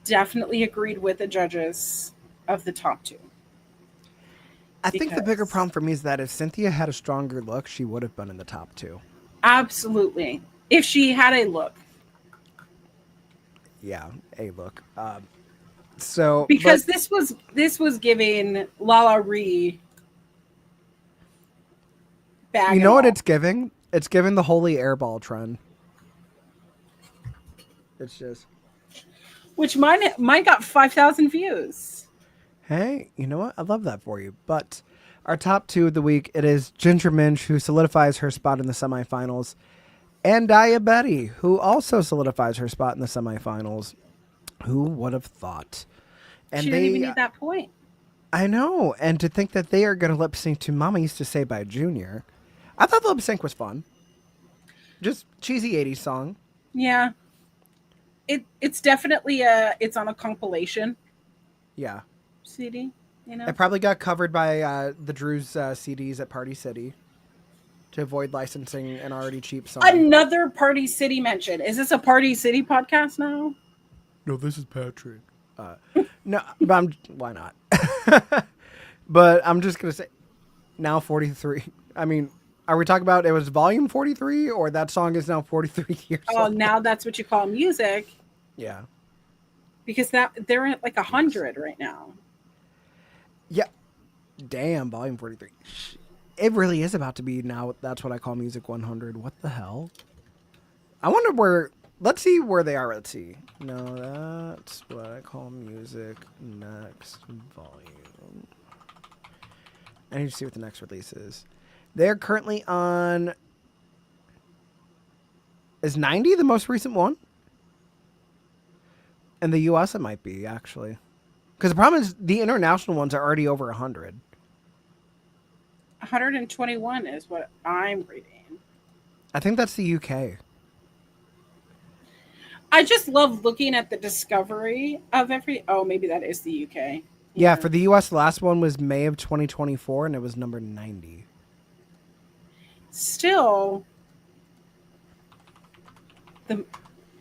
definitely agreed with the judges of the top 2. I think the bigger Because- problem for me is that if Cynthia had a stronger look, she would have been in the top 2. Absolutely. If she had a look. Yeah. Hey, look. So Because but this was giving Lala Ree bag you and know what all. it's giving? It's giving the holy airball trend. It's just, Which mine got 5,000 views. hey, you know what? I love that for you. But our top two of the week, it is Ginger Minch, who solidifies her spot in the semifinals, and Daya Betty, who also solidifies her spot in the semifinals. Who would have thought? She And didn't even they, need that point. I know, and to think that they are going to lip sync to Mama Used to Say by Junior. I thought the lip sync was fun. Just cheesy 80s song. Yeah. It's definitely it's on a compilation Yeah. CD, you know. It probably got covered by the Drew's CDs at Party City to avoid licensing an already cheap song. Another Party City mention. Is this a Party City podcast now? No, this is Patrick. No, but why not? But I'm just going to say, now 43. I mean, are we talking about it was volume 43 or that song is now 43 years Oh, old? now that's what you call music, Yeah. because that they're at like 100 right now. Yeah. Damn, volume 43. It really is about to be now. That's what I call music 100. What the hell? I wonder where. Let's see where they are. Let's see. No, that's what I call music next volume. I need to see what the next release is. They're currently on. Is 90 the most recent one? In the US, it might be, actually. Because the problem is the international ones are already over 100. 121 is what I'm reading. I think that's the UK. I just love looking at the discovery of every. Oh, maybe that is the UK. Yeah, for the US, the last one was May of 2024, and it was number 90. Still, the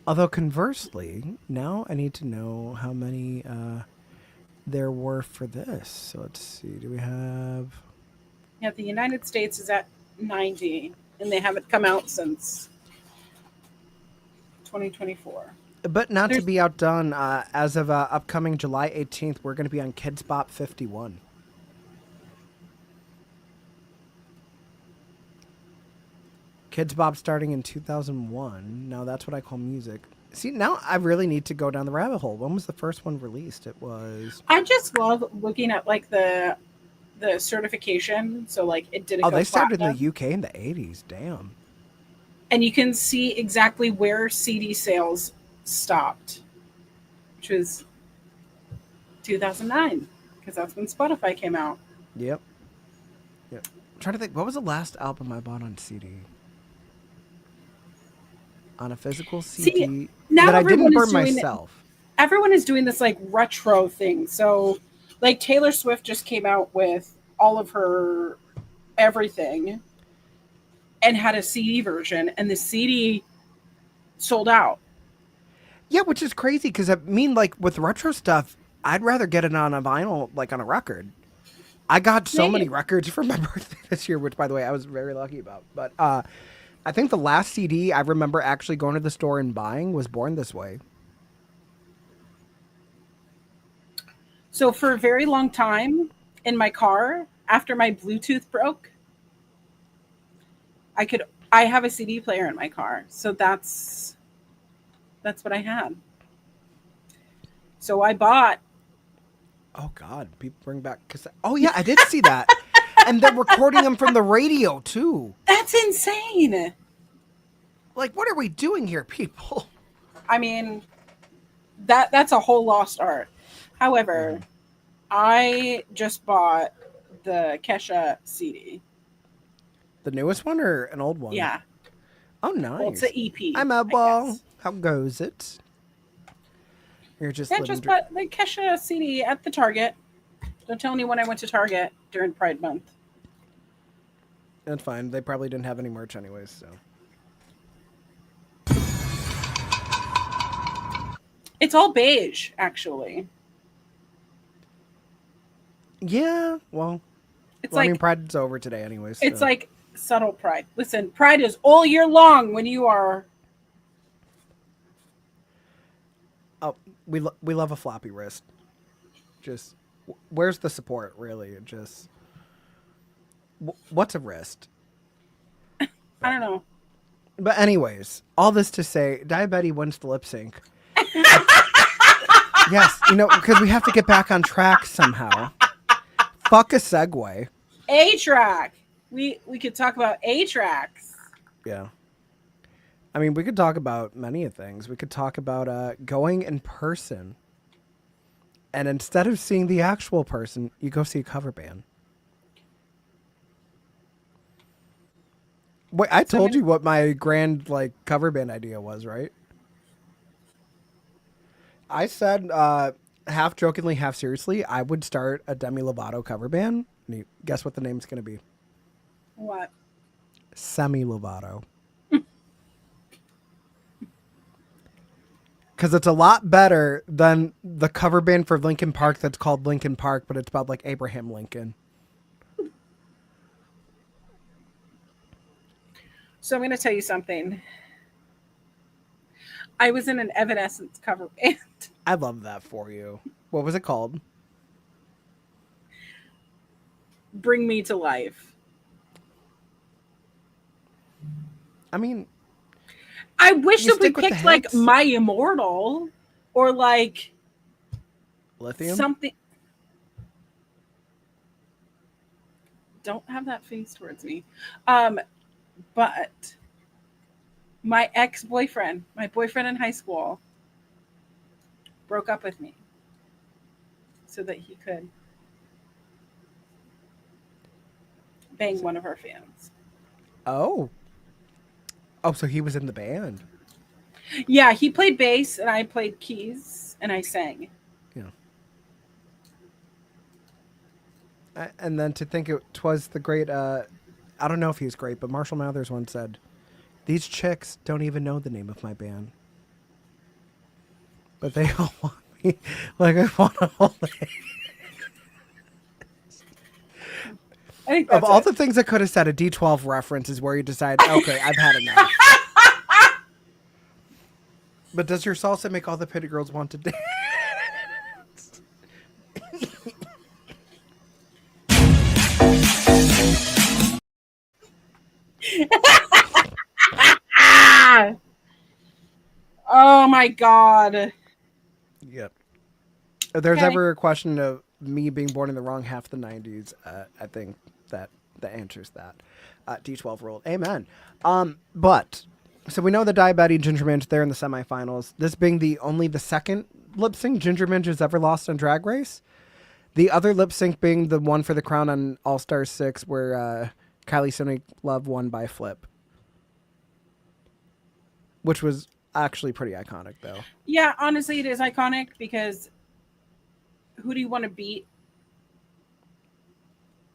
Although conversely, now I need to know how many there were for this. So let's see. Do we have? yeah, the United States is at 90, and they haven't come out since 2024. But not to There's- be outdone, as of upcoming July 18th, we're going to be on Kids Bop 51. Kids Bop starting in 2001. Now that's what I call music. See, now I really need to go down the rabbit hole. When was the first one released? It was... I just love looking at like the certification. So like it did. Oh, they started in the UK in the 80s. Damn. And you can see exactly where CD sales stopped, which was 2009, because that's when Spotify came out. Yep. I'm trying to think, what was the last album I bought on CD? On a physical CD See, now that I didn't everyone burn is doing myself. Everyone is doing this like retro thing. So, like Taylor Swift just came out with all of her everything and had a CD version, and the CD sold out. Yeah, which is crazy because I mean, like with retro stuff, I'd rather get it on a vinyl, like on a record. I got so many records for my birthday this year, which, by the way, I was very lucky about. But I think the last CD I remember actually going to the store and buying was Born This Way. So for a very long time in my car, after my Bluetooth broke, I have a CD player in my car. So that's what I had. So I bought. Oh God, people bring back cassette. Oh yeah, I did see that. And they're recording them from the radio too. That's insane. Like, what are we doing here, people? I mean, that's a whole lost art. However, I just bought the Kesha CD. The newest one or an old one? Yeah. Oh, nice. Well, it's an EP. I'm a ball. How goes it? You're just living just bought the Kesha CD at the Target. Don't tell anyone I went to Target during Pride Month. That's fine. They probably didn't have any merch anyways, so. It's all beige, actually. Yeah, well, It's I like mean, Pride's over today anyways. it's so. like subtle pride. Listen, Pride is all year long when you are Oh, we love a floppy wrist. Just where's the support really? It just what's a wrist? I don't know. But anyways, all this to say, Diabetes wins the lip sync. Yes, because we have to get back on track somehow. Fuck a segue. A-track. We could talk about A-tracks. Yeah. I mean, we could talk about many things. We could talk about going in person. And instead of seeing the actual person, you go see a cover band. Wait, I told you what my grand cover band idea was, right? I said, half jokingly, half seriously, I would start a Demi Lovato cover band. And you guess what the name's going to be? What? Semi-Lovato. Because it's a lot better than the cover band for Linkin Park that's called Linkin Park, but it's about Abraham Lincoln. So I'm going to tell you something. I was in an Evanescence cover band. I love that for you. What was it called? Bring Me to Life. I mean, I wish you that we stick with the picked hits. My Immortal or Lithium? something. Don't have that face towards me. But my ex-boyfriend, my boyfriend in high school, broke up with me so that he could bang one of our fans. Oh, so he was in the band. Yeah, he played bass and I played keys and I sang. Yeah. And then to think it was the great, I don't know if he was great, but Marshall Mathers once said, "These chicks don't even know the name of my band, but they all want me like I want a whole thing." I think Of that's all it. the things I could have said, a D12 reference is where you decide, okay, I've had enough. But does your salsa make all the pretty girls want to dance? Oh my god. Yep. If there's Okay. ever a question of me being born in the wrong half of the 90s, I think that the answer's that. D12 ruled. Amen. But, so we know the Diabetes Ginger Minge, they're in the semifinals. This being only the second lip sync Ginger Minge has ever lost on Drag Race. The other lip sync being the one for the crown on All Stars 6 where Kylie Sonic Love won by flip. Which was actually pretty iconic, though. Yeah, honestly, it is iconic because who do you want to beat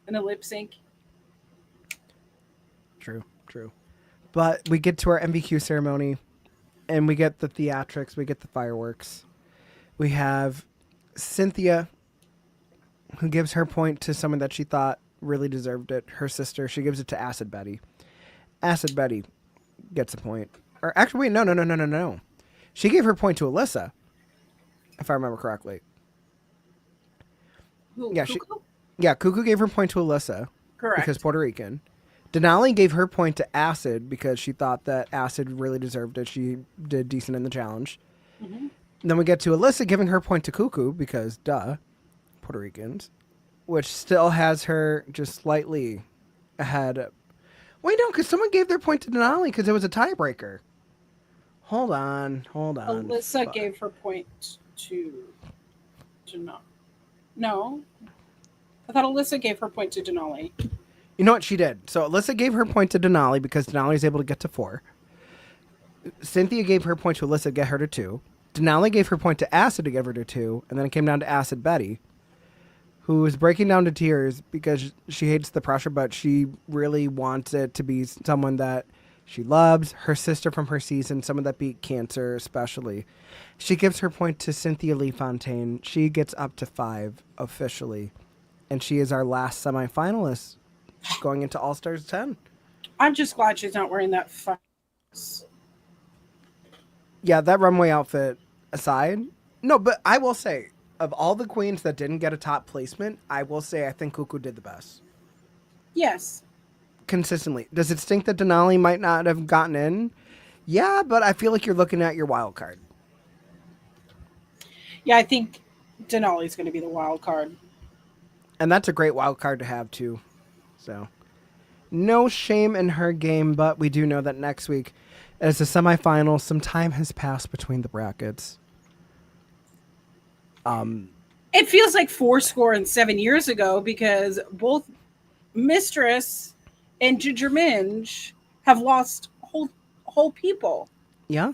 in a lip sync? True. But we get to our MVQ ceremony, and we get the theatrics, we get the fireworks. We have Cynthia, who gives her point to someone that she thought really deserved it, her sister. She gives it to Acid Betty. Acid Betty gets a point. Or actually, wait, no. She gave her point to Alyssa, if I remember correctly. Who? Yeah, Cuckoo? Cuckoo gave her point to Alyssa. Correct. Because Puerto Rican. Denali gave her point to Acid because she thought that Acid really deserved it. She did decent in the challenge. Mm-hmm. Then we get to Alyssa giving her point to Cuckoo because, duh, Puerto Ricans. Which still has her just slightly ahead. Wait, no, because someone gave their point to Denali because it was a tiebreaker. Hold on. Alyssa gave her point to no. I thought Alyssa gave her point to Denali. You know what? She did. So Alyssa gave her point to Denali because Denali was able to get to 4. Cynthia gave her point to Alyssa to get her to 2. Denali gave her point to Acid to give her to 2. And then it came down to Acid Betty, who was breaking down to tears because she hates the pressure, but she really wants it to be someone that she loves, her sister from her season, someone that beat cancer especially. She gives her point to Cynthia Lee Fontaine. She gets up to 5 officially. And she is our last semifinalist going into All Stars 10. I'm just glad she's not wearing that Yeah, that runway outfit aside, No, but I will say, of all the queens that didn't get a top placement, I will say I think Cuckoo did the best. Yes. Consistently. Does it stink that Denali might not have gotten in? Yeah, but I feel like you're looking at your wild card. Yeah, I think Denali's going to be the wild card. And that's a great wild card to have, too. So, no shame in her game, but we do know that next week is the semifinals. Some time has passed between the brackets. It feels like 7 years ago because both Mistress and Ginger Minge have lost whole people. Yeah.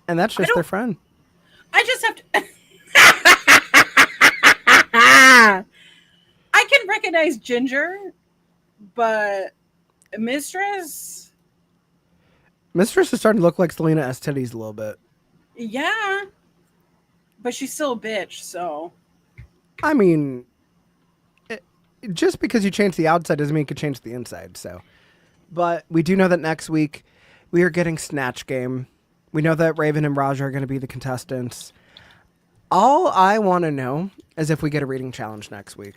And that's just their friend. I just have to. I can recognize Ginger, but Mistress, Mistress is starting to look like Selena Estes a little bit. yeah, but she's still a bitch. So I mean, just because you change the outside doesn't mean you can change the inside. So, but we do know that next week we are getting Snatch Game. We know that Raven and Raja are going to be the contestants. All I want to know is if we get a reading challenge next week.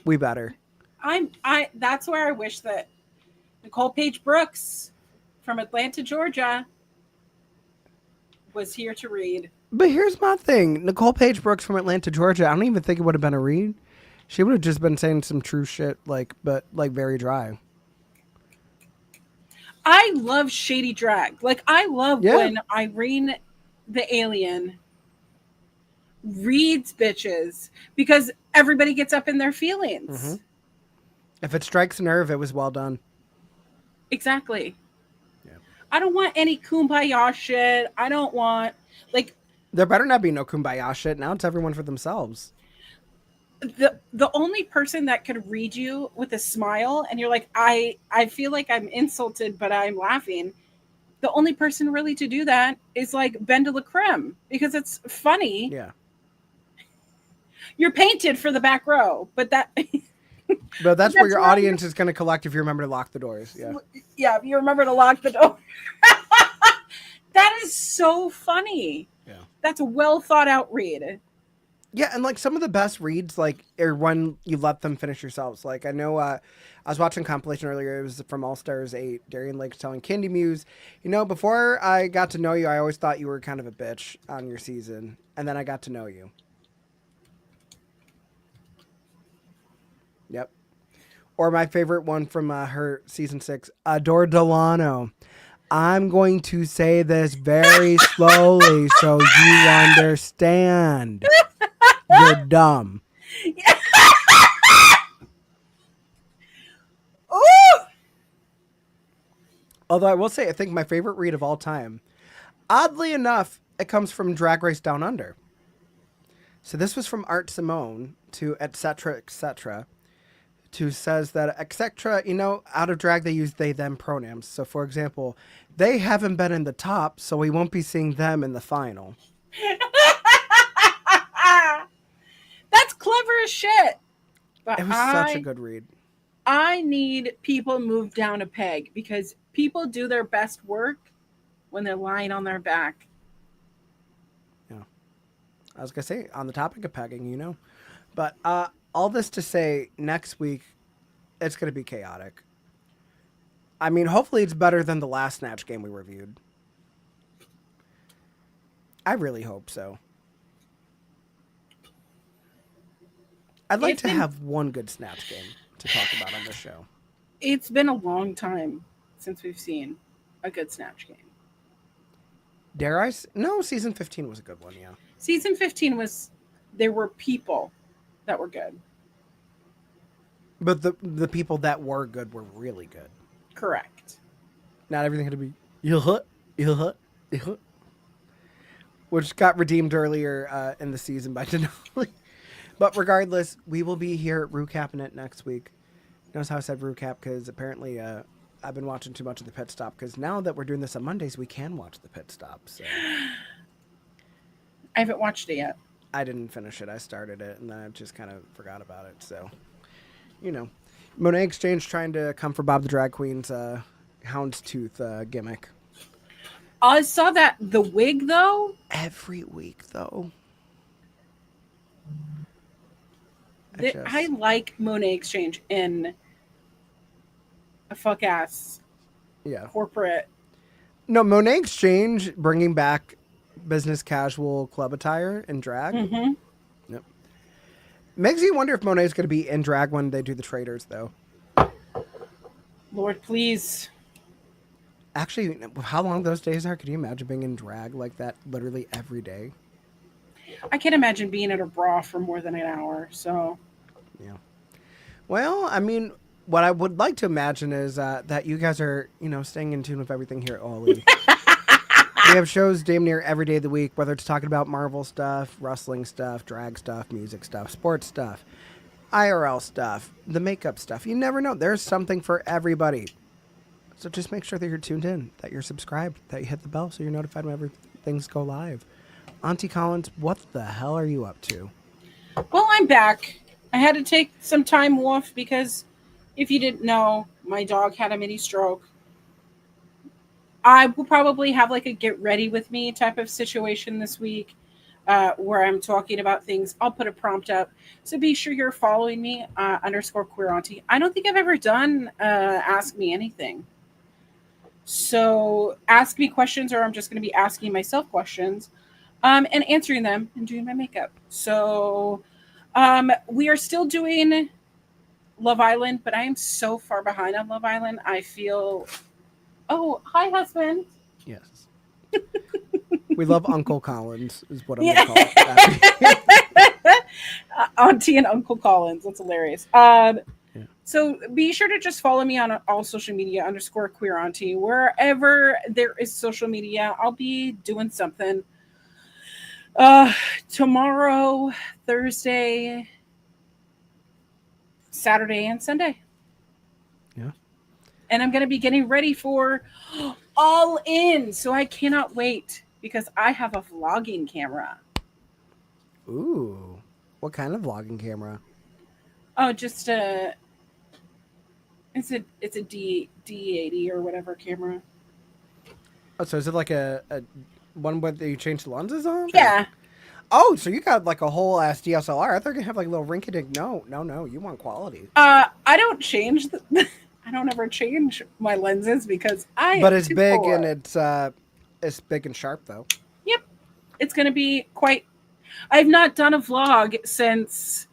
We better. that's where I wish that Nicole Page Brooks from Atlanta, Georgia, was here to read. But here's my thing. Nicole Page Brooks from Atlanta, Georgia, I don't even think it would have been a read. She would have just been saying some true shit, but very dry. I love shady drag. Like, I love Yeah. when Irene the alien reads bitches because everybody gets up in their feelings. Mhm. If it strikes a nerve, it was well done. Exactly. Yeah. I don't want any kumbaya shit. I don't want, like, There better not be no kumbaya shit. Now it's everyone for themselves. the only person that could read you with a smile and you're like, I feel like I'm insulted, but I'm laughing. The only person really to do that is like Ben de la Creme because it's funny. Yeah. You're painted for the back row, but that But that's where your where audience is going to collect if you remember to lock the doors. Yeah. yeah, if you remember to lock the door. That is so funny. Yeah. That's a well thought out read. Yeah, and like some of the best reads, like, are when you let them finish yourselves. Like, I know I was watching a compilation earlier. It was from All Stars 8. Darian Lake's telling Candy Muse, before I got to know you, I always thought you were kind of a bitch on your season. And then I got to know you. Yep. Or my favorite one from her season 6, Adore Delano. I'm going to say this very slowly so you understand. You're dumb. Ooh! Although I will say, I think my favorite read of all time, oddly enough, it comes from Drag Race Down Under. So this was from Art Simone to etc., to says that etc., out of drag they use they, them pronouns. So for example, they haven't been in the top, so we won't be seeing them in the final. That's clever as shit. But It was such a good read. I need people moved down a peg because people do their best work when they're lying on their back. Yeah. I was going to say, on the topic of pegging, But all this to say, next week, it's going to be chaotic. I mean, hopefully it's better than the last Snatch game we reviewed. I really hope so. I'd like to have one good Snatch game to talk about on this show. It's been a long time since we've seen a good Snatch game. Dare I? No, season 15 was a good one, yeah. Season 15 was, there were people that were good. But the people that were good were really good. Correct. Not everything had to be which got redeemed earlier in the season by Denali. But regardless, we will be here recapping it next week. Notice how I said recap because apparently I've been watching too much of the pit stop because now that we're doing this on Mondays, we can watch the pit stop. So I haven't watched it yet. I didn't finish it. I started it and then I just kind of forgot about it. So, Monet Exchange trying to come for Bob the Drag Queen's houndstooth gimmick. I saw that the wig though. Every week, though. I like Monet Exchange in a fuck ass Yeah. corporate. No, Monet Exchange bringing back business casual club attire and drag. Mm-hmm. Yep. Makes you wonder if Monet's going to be in drag when they do the traders, though. Lord, please. Actually, how long those days are? Could you imagine being in drag like that literally every day? I can't imagine being in a bra for more than an hour. So, Yeah. Well, I mean, what I would like to imagine is that you guys are, staying in tune with everything here at Ollie. We have shows damn near every day of the week, whether it's talking about Marvel stuff, wrestling stuff, drag stuff, music stuff, sports stuff, IRL stuff, the makeup stuff. You never know. There's something for everybody. So just make sure that you're tuned in, that you're subscribed, that you hit the bell so you're notified whenever things go live. Auntie Collins, what the hell are you up to? well, I'm back. I had to take some time off because if you didn't know, my dog had a mini stroke. I will probably have like a get ready with me type of situation this week where I'm talking about things. I'll put a prompt up. So be sure you're following me _ queer auntie. I don't think I've ever done Ask Me Anything. So ask me questions, or I'm just going to be asking myself questions and answering them and doing my makeup. So we are still doing Love Island, but I am so far behind on Love Island. I feel... Oh, hi, husband. Yes. We love Uncle Collins, is what I'm Yeah. going to call it. Auntie and Uncle Collins. That's hilarious. So be sure to just follow me on all social media _ queer auntie. Wherever there is social media, I'll be doing something. Tomorrow, Thursday, Saturday, and Sunday. Yeah. And I'm going to be getting ready for All In. So I cannot wait because I have a vlogging camera. Ooh. What kind of vlogging camera? Oh, just it's a D80 or whatever camera. Oh, so is it like a one where you change the lenses on? Yeah. Oh, so you got like a whole ass DSLR. I thought you were gonna have like a little rinky-dink. No. You want quality. I don't change I don't ever change my lenses because But it's big and it's big and sharp though. Yep. It's going to be quite... I've not done a vlog since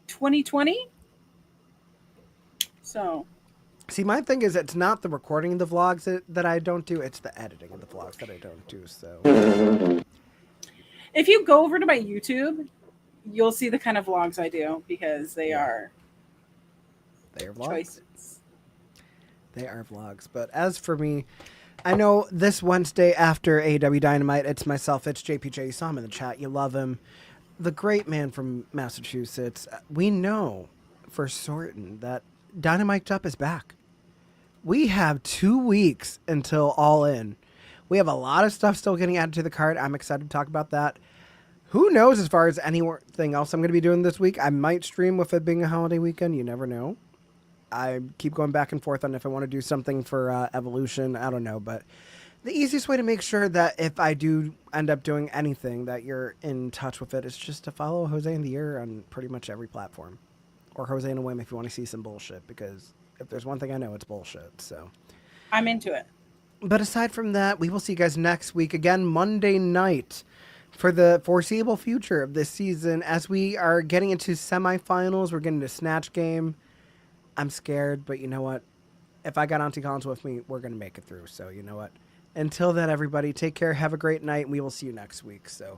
2020. So... See, my thing is it's not the recording of the vlogs that I don't do. It's the editing of the vlogs that I don't do. So if you go over to my YouTube, you'll see the kind of vlogs I do because they are vlogs. choices. They are vlogs. But as for me, I know this Wednesday after AEW Dynamite, it's myself, it's JPJ. You saw him in the chat. You love him. The great man from Massachusetts. We know for certain that Dynamite Up is back. We have 2 weeks until All In. We have a lot of stuff still getting added to the card. I'm excited to talk about that. Who knows as far as anything else I'm going to be doing this week? I might stream with it being a holiday weekend. You never know. I keep going back and forth on if I want to do something for Evolution. I don't know. But the easiest way to make sure that if I do end up doing anything that you're in touch with it is just to follow Jose in the Ear on pretty much every platform. Or Jose in a Whim if you want to see some bullshit. Because if there's one thing I know, it's bullshit. So I'm into it. But aside from that, we will see you guys next week. Again, Monday night for the foreseeable future of this season. As we are getting into semifinals, we're getting to Snatch Game. I'm scared, but you know what? If I got Auntie Collins with me, we're going to make it through. So you know what? Until then, everybody, take care. Have a great night. And we will see you next week. So.